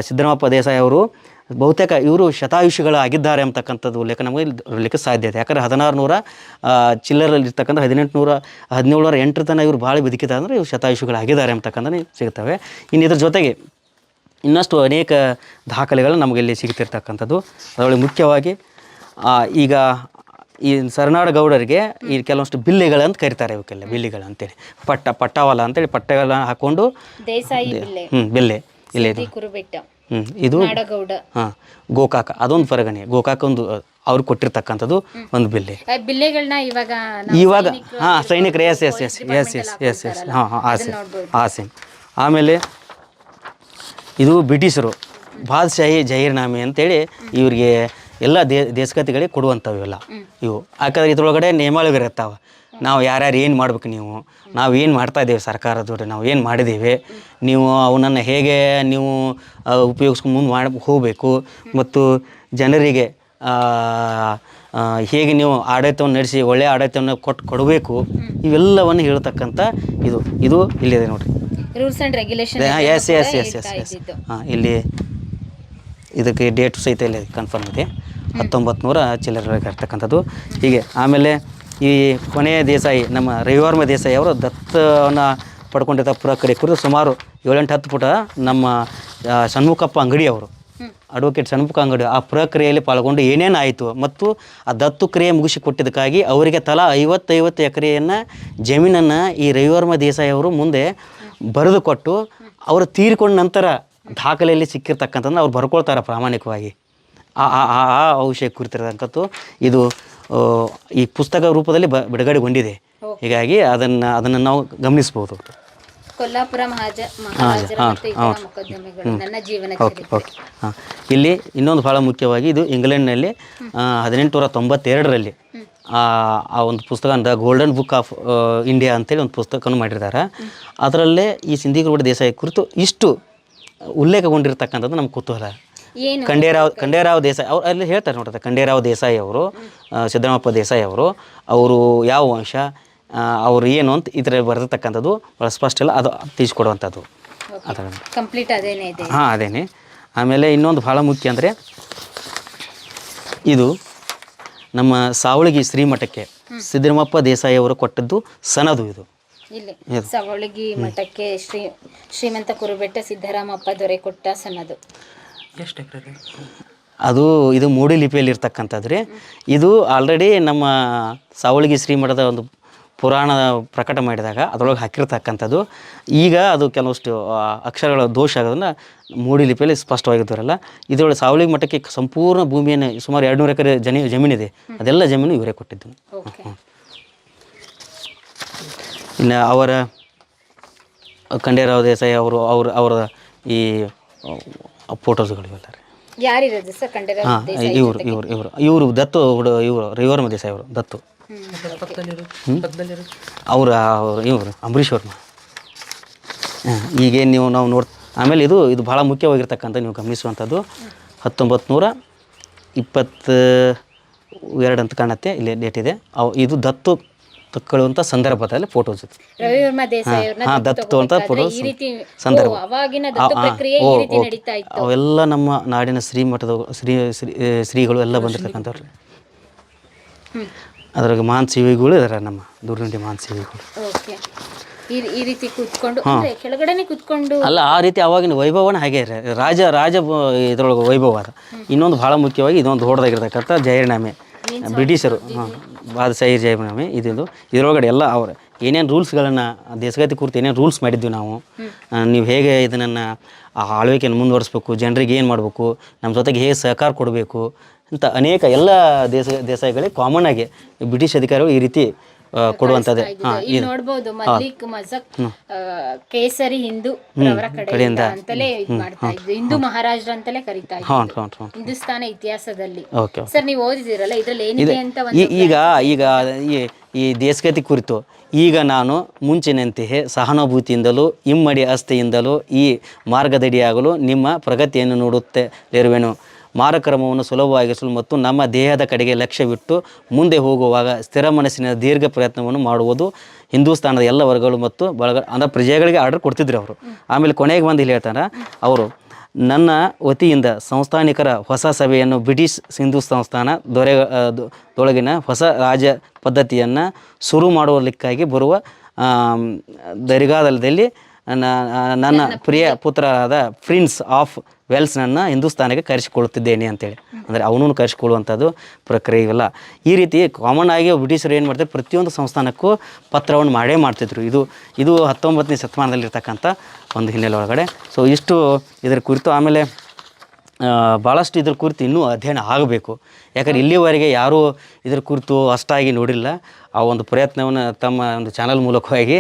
ಸಿದ್ದರಾಮಪ್ಪ ದೇಸಾಯಿ ಅವರು ಬಹುತೇಕ ಇವರು ಶತಾಯುಷಿಗಳಾಗಿದ್ದಾರೆ ಅಂತಕ್ಕಂಥದ್ದು ಉಲ್ಲೇಖ ನಮಗೆ ಇರಲಿಕ್ಕೆ ಸಾಧ್ಯತೆ. ಯಾಕಂದರೆ 1600 ಚಿಲ್ಲರಲ್ಲಿರ್ತಕ್ಕಂಥ 1708 ತನಕ ಇವರು ಭಾಳ ಬದುಕಿದ್ದಾರೆ ಅಂದರೆ ಇವರು ಶತಾಯುಷಿಗಳಾಗಿದ್ದಾರೆ ಅಂತಕ್ಕಂಥ ಸಿಗ್ತವೆ. ಇನ್ನು ಇದ್ರ ಜೊತೆಗೆ ಇನ್ನಷ್ಟು ಅನೇಕ ದಾಖಲೆಗಳು ನಮಗೆ ಇಲ್ಲಿ ಸಿಗ್ತಿರ್ತಕ್ಕಂಥದ್ದು. ಅದರೊಳಗೆ ಮುಖ್ಯವಾಗಿ ಈಗ ಈ ಶರಣಾಡಗೌಡರಿಗೆ ಈ ಕೆಲವೊಂದು ಬಿಲ್ಲೆಗಳಂತ ಕರೀತಾರೆ. ಇವಕ್ಕೆಲ್ಲ ಬಿಲ್ಲಿಗಳು ಅಂತೇಳಿ ಪಟ್ಟವಲ್ಲ ಅಂತೇಳಿ ಪಟ್ಟೆಗಳ ಹಾಕ್ಕೊಂಡು ಬಿಲ್ಲೆ ಇಲ್ಲಿ ಇದು ಗೋಕಾಕ ಅದೊಂದು ಪರಗಣೆ. ಗೋಕಾಕ ಒಂದು ಅವ್ರು ಕೊಟ್ಟಿರ್ತಕ್ಕಂಥದ್ದು ಒಂದು ಬಿಲ್ಲೆಗಳನ್ನ ಇವಾಗ ಸೈನಿಕರು ಎಸ್ ಆಸೆ. ಆಮೇಲೆ ಇದು ಬ್ರಿಟಿಷರು ಬಾದಶಾಹಿ ಜಹೀರ್ನಾಮೆ ಅಂತೇಳಿ ಇವ್ರಿಗೆ ಎಲ್ಲ ದೇಶಗತಿಗಳಿಗೆ ಕೊಡುವಂಥವು ಇವೆಲ್ಲ ಇವು. ಯಾಕಂದ್ರೆ ಇದ್ರೊಳಗಡೆ ನಿಯಮಾವಳಿಗಳು ಇರ್ತಾವೆ. ನಾವು ಯಾರ್ಯಾರು ಏನು ಮಾಡ್ಬೇಕು, ನಾವು ಏನು ಮಾಡ್ತಾಯಿದ್ದೇವೆ, ಸರ್ಕಾರದವ್ರು ನಾವು ಏನು ಮಾಡಿದ್ದೇವೆ, ನೀವು ಅವನನ್ನು ಹೇಗೆ ನೀವು ಉಪಯೋಗಿಸ್ಕೊಂಡು ಮುಂದೆ ಹೋಗಬೇಕು, ಮತ್ತು ಜನರಿಗೆ ಹೇಗೆ ನೀವು ಆಡಳಿತವನ್ನು ನಡೆಸಿ ಒಳ್ಳೆಯ ಆಡಳಿತವನ್ನು ಕೊಡಬೇಕು, ಇವೆಲ್ಲವನ್ನು ಹೇಳ್ತಕ್ಕಂಥ ಇದು ಇಲ್ಲಿದೆ ನೋಡಿರಿ. Rules and regulation. ಎಸ್ ಇಲ್ಲಿ ಇದಕ್ಕೆ ಡೇಟ್ ಸಹಿತ ಇಲ್ಲಿ ಕನ್ಫರ್ಮ್ ಇದೆ. 1900 ಚಿಲ್ಲರೆಗೆ ಇರ್ತಕ್ಕಂಥದ್ದು ಹೀಗೆ. ಆಮೇಲೆ ಈ ಕೊನೆಯ ದೇಸಾಯಿ ನಮ್ಮ ರವಿವರ್ಮ ದೇಸಾಯಿ ಅವರು ದತ್ತವನ್ನು ಪಡ್ಕೊಂಡಿದ್ದ ಪ್ರಕ್ರಿಯೆ ಕುರಿತು ಸುಮಾರು 7-10 ಪುಟ ನಮ್ಮ ಷಣ್ಮುಖಪ್ಪ ಅಂಗಡಿ ಅವರು, ಅಡ್ವೊಕೇಟ್ ಷಣ್ಮುಖ ಅಂಗಡಿ ಆ ಪ್ರಕ್ರಿಯೆಯಲ್ಲಿ ಪಾಲ್ಗೊಂಡು ಏನೇನು ಆಯಿತು ಮತ್ತು ಆ ದತ್ತು ಕ್ರಿಯೆ ಮುಗಿಸಿಕೊಟ್ಟಿದ್ದಕ್ಕಾಗಿ ಅವರಿಗೆ ತಲಾ 50 ಎಕರೆಯನ್ನು ಜಮೀನನ್ನು ಈ ರವಿವರ್ಮ ದೇಸಾಯಿ ಅವರು ಮುಂದೆ ಬರೆದು ಕೊಟ್ಟು ಅವರು ತೀರಿಕೊಂಡ ನಂತರ ದಾಖಲೆಯಲ್ಲಿ ಸಿಕ್ಕಿರ್ತಕ್ಕಂಥದ್ದು ಅವ್ರು ಬರ್ಕೊಳ್ತಾರೆ ಪ್ರಾಮಾಣಿಕವಾಗಿ. ಆ ವಿಷಯ ಕುರಿತಿರ್ತಕ್ಕಂಥದ್ದು ಇದು ಈ ಪುಸ್ತಕ ರೂಪದಲ್ಲಿ ಬಿಡುಗಡೆಗೊಂಡಿದೆ. ಹೀಗಾಗಿ ಅದನ್ನು ನಾವು ಗಮನಿಸ್ಬೋದು. ಕೊಲ್ಲಾಪುರ ಇಲ್ಲಿ ಇನ್ನೊಂದು ಭಾಳ ಮುಖ್ಯವಾಗಿ ಇದು ಇಂಗ್ಲೆಂಡ್ನಲ್ಲಿ 1892ರಲ್ಲಿ ಆ ಒಂದು ಪುಸ್ತಕ the golden book of India ಅಂತೇಳಿ ಒಂದು ಪುಸ್ತಕವನ್ನು ಮಾಡಿರ್ತಾರೆ. ಅದರಲ್ಲೇ ಈ ಸಿಂಧಿಗೌಡ ದೇಸಾಯಿ ಕುರಿತು ಇಷ್ಟು ಉಲ್ಲೇಖಗೊಂಡಿರ್ತಕ್ಕಂಥದ್ದು ನಮ್ಮ ಕುತೂಹಲ. ಖಂಡೇರಾವ್ ದೇಸಾಯಿ ಅವ್ರು ಅಲ್ಲಿ ಹೇಳ್ತಾರೆ ನೋಡ್ತಾರೆ. ಖಂಡೇರಾವ್ ದೇಸಾಯಿ ಅವರು, ಸಿದ್ದರಾಮಪ್ಪ ದೇಸಾಯಿ ಅವರು ಯಾವ ವಂಶ, ಅವರು ಏನು ಅಂತ ಇದರಲ್ಲಿ ಬರೆದಿರ್ತಕ್ಕಂಥದ್ದು ಭಾಳ ಸ್ಪಷ್ಟ ಇಲ್ಲ, ಅದು ತಿಳಿಸ್ಕೊಡುವಂಥದ್ದು ಅದೇನೆ. ಆಮೇಲೆ ಇನ್ನೊಂದು ಭಾಳ ಮುಖ್ಯ ಅಂದರೆ ಇದು ನಮ್ಮ ಸಾವಳಗಿ ಶ್ರೀಮಠಕ್ಕೆ ಸಿದ್ದರಾಮಪ್ಪ ದೇಸಾಯಿ ಅವರು ಕೊಟ್ಟದ್ದು ಸನದು ಇದು. ಇಲ್ಲಿ ಸವಳಗಿ ಮಠಕ್ಕೆ ಶ್ರೀಮಂತ ಕುರುಬೆಟ್ಟ ಸಿದ್ದರಾಮಪ್ಪ ದೊರೆ ಕೊಟ್ಟ ಸನ್ನದು. ಅದು ಇದು ಮೂಡಿ ಲಿಪಿಯಲ್ಲಿ ಇರ್ತಕ್ಕಂಥದ್ದು ರೀ. ಇದು ಆಲ್ರೆಡಿ ನಮ್ಮ ಸಾವಳಗಿ ಶ್ರೀಮಠದ ಒಂದು ಪುರಾಣ ಪ್ರಕಟ ಮಾಡಿದಾಗ ಅದರೊಳಗೆ ಹಾಕಿರ್ತಕ್ಕಂಥದ್ದು. ಈಗ ಅದು ಕೆಲವಷ್ಟು ಅಕ್ಷರಗಳ ದೋಷ ಆಗೋದನ್ನ ಮೂಡಿ ಲಿಪಿಯಲ್ಲಿ ಸ್ಪಷ್ಟವಾಗಿದ್ದವರಲ್ಲ. ಇದರೊಳಗೆ ಸಾವಳಗಿ ಮಠಕ್ಕೆ ಸಂಪೂರ್ಣ ಭೂಮಿಯನ್ನು ಸುಮಾರು 200 ಎಕರೆ ಜಮೀನಿದೆ, ಅದೆಲ್ಲ ಜಮೀನು ಇವರೇ ಕೊಟ್ಟಿದ್ದು. ಇನ್ನು ಅವರ ಖಂಡೇರಾವ್ ದೇಸಾಯಿ ಅವರ ಈ ಫೋಟೋಸ್ಗಳು ಇವೆಲ್ಲ ರೀ. ಯಾರಿರೋದು ಸರ್ ಖಂಡೇರಾವ್ ದೇಸಾಯಿ? ಇವರು ದತ್ತು, ಇವರು ರಿವರ್ಮ ದೇಸಾಯಿ ಅವರು ದತ್ತು. ಇವರು ಅಂಬರೀಷ್ ವರ್ಮ. ಈಗೇನು ನಾವು ಆಮೇಲೆ ಇದು ಭಾಳ ಮುಖ್ಯವಾಗಿರ್ತಕ್ಕಂಥ ನೀವು ಗಮನಿಸುವಂಥದ್ದು 1922 ಅಂತ ಕಾಣುತ್ತೆ, ಇಲ್ಲಿ ಡೇಟ್ ಇದೆ. ಇದು ದತ್ತು ತಕ್ಕೊಳ್ಳುವಂಥ ಸಂದರ್ಭದಲ್ಲಿ ಫೋಟೋಸ್ ಇತ್ತು. ದತ್ತು ಅಂತ ಫೋಟೋಸ್ ಸಂದರ್ಭ. ಅವೆಲ್ಲ ನಮ್ಮ ನಾಡಿನ ಶ್ರೀಮಠದ ಶ್ರೀಗಳು ಎಲ್ಲ ಬಂದಿರ್ತಕ್ಕಂಥವ್ರು. ಅದ್ರಾಗ ಮಹಾನ್ ಸೇವಿಗಳು ಇದಾರೆ, ನಮ್ಮ ದೂರನುಡಿ ಮಹಾನ್ ಸೇವಿಗಳು. ಈ ರೀತಿ ಕೂತ್ಕೊಂಡು ಕೆಳಗಡೆನೆ ಕೂತ್ಕೊಂಡು ಅಲ್ಲ, ಆ ರೀತಿ ಅವಾಗಿನ ವೈಭವನ ಹಾಗೆ ರಾಜ ಇದ್ರೊಳಗೆ ವೈಭವ ಅದ. ಇನ್ನೊಂದು ಭಾಳ ಮುಖ್ಯವಾಗಿ ಇದೊಂದು ದೊಡ್ಡದಾಗಿರ್ತಕ್ಕಂಥ ಜಾಹೀರ್ನಾಮೆ, ಬ್ರಿಟಿಷರು ಬಾದಶಾಹಿ ಜಾಹೀರ್ನಾಮೆ. ಇದರೊಳಗಡೆ ಎಲ್ಲ ಅವ್ರು ಏನೇನು ರೂಲ್ಸ್ಗಳನ್ನು ದೇಶಗತಿ ಕುರಿತು ಏನೇನು ರೂಲ್ಸ್ ಮಾಡಿದ್ವಿ ನಾವು, ನೀವು ಹೇಗೆ ಇದನ್ನು ಆಳ್ವಿಕೆಯನ್ನು ಮುಂದುವರಿಸ್ಬೇಕು, ಜನರಿಗೆ ಏನು ಮಾಡಬೇಕು, ನಮ್ಮ ಜೊತೆಗೆ ಹೇಗೆ ಸಹಕಾರ ಕೊಡಬೇಕು ಅಂತ ಅನೇಕ ಎಲ್ಲ ದೇಸಾಯಿಗಳಿಗೆ ಕಾಮನ್ ಆಗಿ ಬ್ರಿಟಿಷ್ ಅಧಿಕಾರಿಗಳು ಈ ರೀತಿ ಕೊಡುವಂಥದ್ದು. ನೋಡಬಹುದು ಮಲ್ಲಿಕ್ ಮಜಕ್ ಕೇಸರಿ ಹಿಂದೂ ಕಡೆಯಿಂದ ಅಂತಲೇ ಮಾಡ್ತಾ ಇದ್ರು, ಹಿಂದೂ ಮಹಾರಾಜರು ಅಂತಲೇ ಕರೀತಾ ಇದ್ರು ಹಿಂದೂಸ್ತಾನ ಇತಿಹಾಸದಲ್ಲಿ. ಸರ್ ನೀವು ಓದಿದಿರಲ್ಲ, ಇದ್ರಲ್ಲಿ ಏನಿದೆ ಅಂತ ಈಗ ಈ ದೇಶಗತಿ ಕುರಿತು ಈಗ ನಾನು ಮುಂಚಿನಂತೆಯೇ ಸಹಾನುಭೂತಿಯಿಂದಲೂ ಇಮ್ಮಡಿ ಆಸ್ತಿಯಿಂದಲೂ ಈ ಮಾರ್ಗದಡಿಯಾಗಲು ನಿಮ್ಮ ಪ್ರಗತಿಯನ್ನು ನೋಡುತ್ತಲಿರುವೆನು. ಮಾರ್ಗಕ್ರಮವನ್ನು ಸುಲಭವಾಗಿಸಲು ಮತ್ತು ನಮ್ಮ ದೇಹದ ಕಡೆಗೆ ಲಕ್ಷ್ಯವಿಟ್ಟು ಮುಂದೆ ಹೋಗುವಾಗ ಸ್ಥಿರ ಮನಸ್ಸಿನ ದೀರ್ಘ ಪ್ರಯತ್ನವನ್ನು ಮಾಡುವುದು. ಹಿಂದೂಸ್ತಾನದ ಎಲ್ಲ ವರ್ಗಗಳು ಮತ್ತು ಅಂದರೆ ಪ್ರಜೆಗಳಿಗೆ ಆರ್ಡರ್ ಕೊಡ್ತಿದ್ರು ಅವರು. ಆಮೇಲೆ ಕೊನೆಗೆ ಬಂದು ಇಲ್ಲಿ ಹೇಳ್ತಾರೆ ಅವರು, ನನ್ನ ವತಿಯಿಂದ ಸಂಸ್ಥಾನಿಕರ ಹೊಸ ಸಭೆಯನ್ನು ಬ್ರಿಟಿಷ್ ಹಿಂದೂ ಸಂಸ್ಥಾನ ದೊಳಗಿನ ಹೊಸ ರಾಜ ಪದ್ಧತಿಯನ್ನು ಶುರು ಮಾಡುವುದಕ್ಕಾಗಿ ಬರುವ ದರಿಗಾಲದಲ್ಲಿ ನನ್ನ ಪ್ರಿಯ ಪುತ್ರರಾದ ಪ್ರಿನ್ಸ್ ಆಫ್ ವೆಲ್ಸ್ನನ್ನು ಹಿಂದೂಸ್ತಾನಕ್ಕೆ ಕರೆಸಿಕೊಳ್ಳುತ್ತಿದ್ದೇನೆ ಅಂತೇಳಿ. ಅಂದರೆ ಅವನೂ ಕರೆಸಿಕೊಳ್ಳುವಂಥದ್ದು ಪ್ರಕ್ರಿಯೆ ಇವೆಲ್ಲ. ಈ ರೀತಿ ಕಾಮನ್ ಆಗಿ ಬ್ರಿಟಿಷರು ಏನು ಮಾಡ್ತಾರೆ, ಪ್ರತಿಯೊಂದು ಸಂಸ್ಥಾನಕ್ಕೂ ಪತ್ರವನ್ನು ಮಾಡೇ ಮಾಡ್ತಿದ್ರು. ಇದು 19ನೇ ಶತಮಾನದಲ್ಲಿರ್ತಕ್ಕಂಥ ಒಂದು ಹಿನ್ನೆಲೆ ಒಳಗಡೆ. ಸೊ ಇಷ್ಟು ಇದರ ಕುರಿತು. ಆಮೇಲೆ ಭಾಳಷ್ಟು ಇದ್ರ ಕುರಿತು ಇನ್ನೂ ಅಧ್ಯಯನ ಆಗಬೇಕು. ಯಾಕಂದರೆ ಇಲ್ಲಿವರೆಗೆ ಯಾರೂ ಇದ್ರ ಕುರಿತು ಅಷ್ಟಾಗಿ ನೋಡಿಲ್ಲ. ಆ ಒಂದು ಪ್ರಯತ್ನವನ್ನು ತಮ್ಮ ಒಂದು ಚಾನಲ್ ಮೂಲಕವಾಗಿ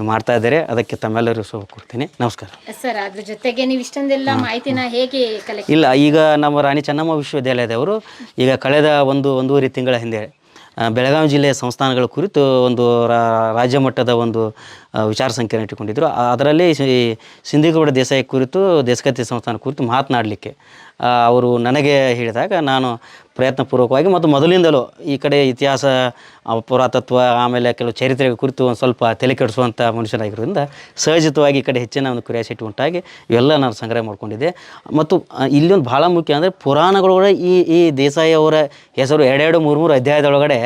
ಮಾಡ್ತಾ ಇದ್ದಾರೆ. ಅದಕ್ಕೆ ತಮ್ಮೆಲ್ಲರೂ ಶುಭ ಕೊಡ್ತೀನಿ. ನಮಸ್ಕಾರ ಸರ್. ಅದ್ರ ಜೊತೆಗೆ ನೀವು ಇಷ್ಟೊಂದೆಲ್ಲ ಮಾಹಿತಿನ ಹೇಗೆ ಇಲ್ಲ, ಈಗ ನಮ್ಮ ರಾಣಿ ಚೆನ್ನಮ್ಮ ವಿಶ್ವವಿದ್ಯಾಲಯದವರು ಈಗ ಕಳೆದ ಒಂದೂವರೆ ತಿಂಗಳ ಹಿಂದೆ ಬೆಳಗಾವಿ ಜಿಲ್ಲೆಯ ಸಂಸ್ಥಾನಗಳ ಕುರಿತು ಒಂದು ರಾಜ್ಯ ಮಟ್ಟದ ಒಂದು ವಿಚಾರ ಸಂಕಿರಣ ಇಟ್ಟುಕೊಂಡಿದ್ದರು. ಅದರಲ್ಲಿ ಸಿಂಧಿಗೌಡ ದೇಸಾಯಿ ಕುರಿತು ದೇಶಗತಿ ಸಂಸ್ಥಾನ ಕುರಿತು ಮಾತನಾಡಲಿಕ್ಕೆ ಅವರು ನನಗೆ ಹೇಳಿದಾಗ ನಾನು ಪ್ರಯತ್ನಪೂರ್ವಕವಾಗಿ ಮತ್ತು ಮೊದಲಿಂದಲೂ ಈ ಕಡೆ ಇತಿಹಾಸ, ಪುರಾತತ್ವ, ಆಮೇಲೆ ಕೆಲವು ಚರಿತ್ರೆ ಕುರಿತು ಒಂದು ಸ್ವಲ್ಪ ತಲೆ ಕೆಡಿಸುವಂಥ ಮನುಷ್ಯರಾಗಿರೋದ್ರಿಂದ ಸಹಜಿತವಾಗಿ ಈ ಕಡೆ ಹೆಚ್ಚಿನ ಒಂದು ಕ್ಯೂರಿಯಾಸಿಟಿ ಉಂಟಾಗಿ ಇವೆಲ್ಲ ನಾನು ಸಂಗ್ರಹ ಮಾಡ್ಕೊಂಡಿದ್ದೆ. ಮತ್ತು ಇಲ್ಲೊಂದು ಭಾಳ ಮುಖ್ಯ ಅಂದರೆ ಪುರಾಣಗಳೊಳಗೆ ಈ ದೇಸಾಯಿ ಅವರ ಹೆಸರು 2-3 ಅಧ್ಯಾಯದೊಳಗಡೆ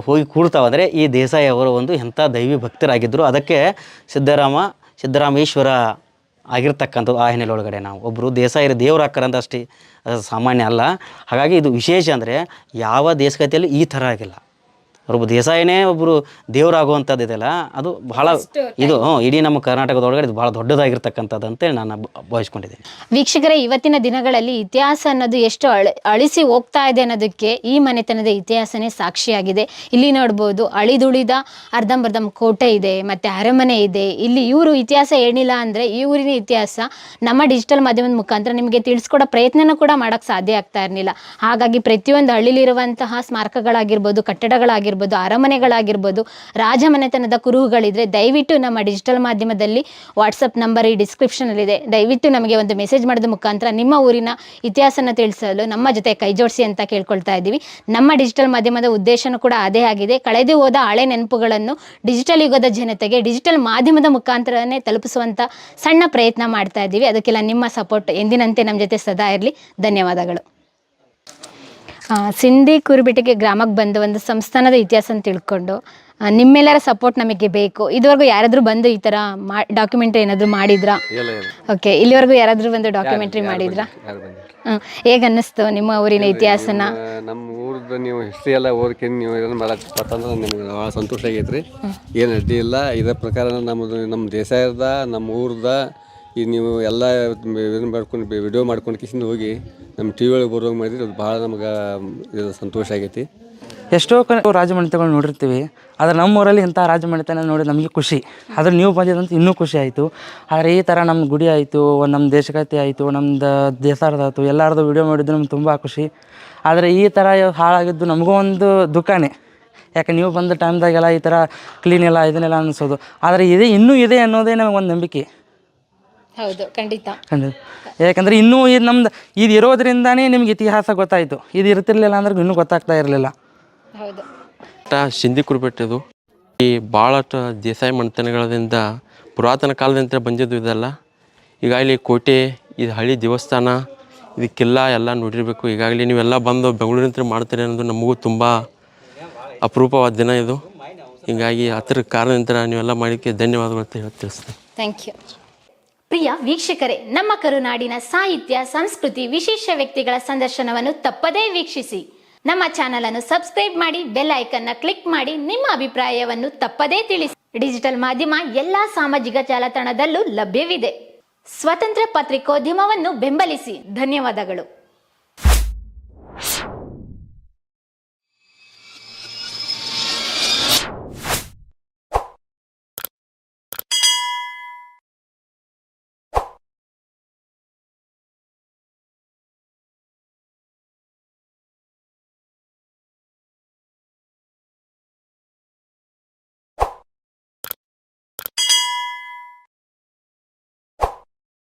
ಹೋಗಿ ಕೂಡ್ತಾವಂದರೆ ಈ ದೇಸಾಯಿ ಅವರು ಒಂದು ಎಂಥ ದೈವಿ ಭಕ್ತರಾಗಿದ್ದರು. ಅದಕ್ಕೆ ಸಿದ್ದರಾಮೇಶ್ವರ ಆಗಿರ್ತಕ್ಕಂಥದ್ದು ಆ ಹಿನ್ನೆಲೆ ಒಳಗಡೆ ನಾವು ಒಬ್ಬರು ದೇಸಾಯಿರ ದೇವರಾಕರಂತ ಅಷ್ಟೇ ಸಾಮಾನ್ಯ ಅಲ್ಲ. ಹಾಗಾಗಿ ಇದು ವಿಶೇಷ ಅಂದರೆ ಯಾವ ದೇಶಗತಿಯಲ್ಲಿ ಈ ಥರ ಆಗಿಲ್ಲ. ಒಬ್ಬರು ದೇಸಾಯಿನೇ ಒಬ್ಬರು ದೇವರಾಗುವಂಥದ್ದು ಇದೆಲ್ಲ, ಅದು ಬಹಳ ಇದು ಇಡೀ ನಮ್ಮ ಕರ್ನಾಟಕದೊಳಗಡೆ ಇದು ಭಾಳ ದೊಡ್ಡದಾಗಿರ್ತಕ್ಕಂಥದ್ದು ಅಂತೇಳಿ ನಾನು ಭಾವಿಸ್ಕೊಂಡಿದ್ದೀನಿ. ವೀಕ್ಷಕರೇ, ಇವತ್ತಿನ ದಿನಗಳಲ್ಲಿ ಇತಿಹಾಸ ಅನ್ನೋದು ಎಷ್ಟು ಅಳಿಸಿ ಹೋಗ್ತಾ ಇದೆ ಅನ್ನೋದಕ್ಕೆ ಈ ಮನೆತನದ ಇತಿಹಾಸನೇ ಸಾಕ್ಷಿಯಾಗಿದೆ. ಇಲ್ಲಿ ನೋಡ್ಬೋದು ಅಳಿದುಳಿದ ಅರ್ಧಂಬರ್ಧಂ ಕೋಟೆ ಇದೆ, ಮತ್ತು ಅರಮನೆ ಇದೆ. ಇಲ್ಲಿ ಇವರು ಇತಿಹಾಸ ಏನಿಲ್ಲ ಅಂದರೆ ಈ ಊರಿನ ಇತಿಹಾಸ ನಮ್ಮ ಡಿಜಿಟಲ್ ಮಾಧ್ಯಮದ ಮುಖಾಂತರ ನಿಮಗೆ ತಿಳಿಸ್ಕೊಡೋ ಪ್ರಯತ್ನನೂ ಕೂಡ ಮಾಡೋಕ್ಕೆ ಸಾಧ್ಯ ಆಗ್ತಾ ಇರಲಿಲ್ಲ. ಹಾಗಾಗಿ ಪ್ರತಿಯೊಂದು ಹಳ್ಳಿಲಿರುವಂತಹ ಸ್ಮಾರಕಗಳಾಗಿರ್ಬೋದು, ಕಟ್ಟಡಗಳಾಗಿರ್ಬೋದು, ಅರಮನೆಗಳಾಗಿರ್ಬೋದು, ರಾಜಮನೆತನದ ಕುರುಹುಗಳಿದ್ರೆ ದಯವಿಟ್ಟು ನಮ್ಮ ಡಿಜಿಟಲ್ ಮಾಧ್ಯಮದಲ್ಲಿ ವಾಟ್ಸಪ್ ನಂಬರ್ ಈ ಡಿಸ್ಕ್ರಿಪ್ಷನಲ್ಲಿದೆ. ದಯವಿಟ್ಟು ನಮಗೆ ಒಂದು ಮೆಸೇಜ್ ಮಾಡೋದ ಮುಖಾಂತರ ನಿಮ್ಮ ಊರಿನ ಇತಿಹಾಸನ ತಿಳಿಸಲು ನಮ್ಮ ಜೊತೆ ಕೈ ಜೋಡಿಸಿ ಅಂತ ಕೇಳ್ಕೊಳ್ತಾ ಇದ್ದೀವಿ. ನಮ್ಮ ಡಿಜಿಟಲ್ ಮಾಧ್ಯಮದ ಉದ್ದೇಶನೂ ಕೂಡ ಅದೇ ಆಗಿದೆ. ಕಳೆದು ಹೋದ ಹಳೆ ನೆನಪುಗಳನ್ನು ಡಿಜಿಟಲ್ ಯುಗದ ಜನತೆಗೆ ಡಿಜಿಟಲ್ ಮಾಧ್ಯಮದ ಮುಖಾಂತರನೇ ತಲುಪಿಸುವಂಥ ಸಣ್ಣ ಪ್ರಯತ್ನ ಮಾಡ್ತಾ ಇದ್ದೀವಿ. ಅದಕ್ಕೆಲ್ಲ ನಿಮ್ಮ ಸಪೋರ್ಟ್ ಎಂದಿನಂತೆ ನಮ್ಮ ಜೊತೆ ಸದಾ ಇರಲಿ. ಧನ್ಯವಾದಗಳು. ಸಿಂಧಿ ಕುರುಬೆಟ್ಟಿಗೆ ಗ್ರಾಮಕ್ಕೆ ಬಂದು ಒಂದು ಸಂಸ್ಥಾನದ ಇತಿಹಾಸ ತಿಳ್ಕೊಂಡು ನಿಮ್ಮೆಲ್ಲರ ಸಪೋರ್ಟ್ ನಮಗೆ ಬೇಕು. ಇದುವರೆಗೂ ಯಾರಾದರೂ ಬಂದು ಈ ಥರ ಡಾಕ್ಯುಮೆಂಟ್ರಿ ಏನಾದರೂ ಮಾಡಿದ್ರಾ? ಓಕೆ, ಇಲ್ಲಿವರೆಗೂ ಯಾರಾದರೂ ಬಂದು ಡಾಕ್ಯುಮೆಂಟ್ರಿ ಮಾಡಿದ್ರಾ? ಹೇಗೆ ಅನ್ನಿಸ್ತು ನಿಮ್ಮ ಊರಿನ ಇತಿಹಾಸನ? ನಮ್ಮ ಊರದ್ದು ನೀವು ಹಿಸ್ಟ್ರಿ ಎಲ್ಲ ಓದ್ಕೊಂಡು ನೀವು ಇದನ್ನು ಮಾಡಕ್ಕೆ ಪತ್ತಂದ್ರೆ ನಿಮ್ಗೆ ಭಾಳ ಸಂತೋಷ ಆಗೈತೆ ರೀ. ಏನು ಅಡ್ಡಿ ಇಲ್ಲ. ಇದೇ ಪ್ರಕಾರ ನಮ್ಮ ದೇಶದ ನಮ್ಮ ಊರದ ಈಗ ನೀವು ಎಲ್ಲ ಇದನ್ನು ಮಾಡ್ಕೊಂಡು ವಿಡಿಯೋ ಮಾಡ್ಕೊಂಡು ಕಿಸಿಂದ ಹೋಗಿ ನಮ್ಮ ಟಿ ವಿ ಒಳಗೆ ಬರೋಂಗೆ ಮಾಡಿದ್ರೆ ಅದು ಭಾಳ ನಮ್ಗೆ ಇದು ಸಂತೋಷ ಆಗೈತಿ. ಎಷ್ಟೋ ರಾಜಮನೆತಗಳು ನೋಡಿರ್ತೀವಿ, ಆದರೆ ನಮ್ಮ ಊರಲ್ಲಿ ಇಂಥ ರಾಜಮನೆತನ ನೋಡಿ ನಮಗೆ ಖುಷಿ. ಆದರೆ ನೀವು ಬಂದಿದ್ದಂತ ಇನ್ನೂ ಖುಷಿ ಆಯಿತು. ಆದರೆ ಈ ಥರ ನಮ್ಮ ಗುಡಿ ಆಯಿತು, ನಮ್ಮ ದೇಶಗತಿ ಆಯಿತು, ನಮ್ಮದು ದೇಶಾರ್ದಾಯ್ತು, ಎಲ್ಲರದು ವಿಡಿಯೋ ಮಾಡಿದ್ದು ನಮ್ಗೆ ತುಂಬ ಖುಷಿ. ಆದರೆ ಈ ಥರ ಹಾಳಾಗಿದ್ದು ನಮಗೂ ಒಂದು ದುಃಖನೇ. ಯಾಕೆ ನೀವು ಬಂದ ಟೈಮ್ದಾಗೆಲ್ಲ ಈ ಥರ ಕ್ಲೀನ್ ಎಲ್ಲ ಇದನ್ನೆಲ್ಲ ಅನಿಸೋದು. ಆದರೆ ಇನ್ನೂ ಇದೆ ಅನ್ನೋದೇ ನಮಗೆ ಒಂದು ನಂಬಿಕೆ. ಹೌದು, ಖಂಡಿತ. ಯಾಕಂದರೆ ಇನ್ನೂ ಇದು ನಮ್ದು ಇದು ಇರೋದ್ರಿಂದಾನೇ ನಿಮ್ಗೆ ಇತಿಹಾಸ ಗೊತ್ತಾಯಿತು. ಇದು ಇರ್ತಿರ್ಲಿಲ್ಲ ಅಂದ್ರೆ ಇನ್ನೂ ಗೊತ್ತಾಗ್ತಾ ಇರಲಿಲ್ಲ. ಹೌದು. ಸಿಂಧಿ ಕುರುಬೆಟ್ಟದು ಈ ಭಾಳಷ್ಟು ದೇಸಾಯಿ ಮನೆತನಗಳಿಂದ ಪುರಾತನ ಕಾಲದಿಂದ ಬಂದಿದ್ದು ಇದೆಲ್ಲ. ಈಗಾಗಲೇ ಕೋಟೆ, ಇದು ಹಳ್ಳಿ ದೇವಸ್ಥಾನ, ಇದಕ್ಕೆಲ್ಲ ಎಲ್ಲ ನೋಡಿರಬೇಕು. ಈಗಾಗಲೇ ನೀವೆಲ್ಲ ಬಂದು ಬೆಂಗಳೂರಿನ ಮಾಡ್ತೀರಿ ಅನ್ನೋದು ನಮಗೂ ತುಂಬ ಅಪರೂಪವಾದ ದಿನ ಇದು. ಹೀಗಾಗಿ ಅದರ ಕಾರಣದಿಂದ ನೀವೆಲ್ಲ ಮಾಡಿದ್ದಕ್ಕೆ ಧನ್ಯವಾದಗಳು ಅಂತ ಹೇಳಿ ತಿಳಿಸ್ತೇನೆ. Thank you. ಪ್ರಿಯ ವೀಕ್ಷಕರೇ, ನಮ್ಮ ಕರುನಾಡಿನ ಸಾಹಿತ್ಯ, ಸಂಸ್ಕೃತಿ, ವಿಶೇಷ ವ್ಯಕ್ತಿಗಳ ಸಂದರ್ಶನವನ್ನು ತಪ್ಪದೇ ವೀಕ್ಷಿಸಿ. ನಮ್ಮ ಚಾನಲ್ ಅನ್ನು ಸಬ್ಸ್ಕ್ರೈಬ್ ಮಾಡಿ, ಬೆಲ್ ಐಕನ್ನ ಕ್ಲಿಕ್ ಮಾಡಿ, ನಿಮ್ಮ ಅಭಿಪ್ರಾಯವನ್ನು ತಪ್ಪದೇ ತಿಳಿಸಿ. ಡಿಜಿಟಲ್ ಮಾಧ್ಯಮ ಎಲ್ಲಾ ಸಾಮಾಜಿಕ ಜಾಲತಾಣದಲ್ಲೂ ಲಭ್ಯವಿದೆ. ಸ್ವತಂತ್ರ ಪತ್ರಿಕೋದ್ಯಮವನ್ನು ಬೆಂಬಲಿಸಿ. ಧನ್ಯವಾದಗಳು.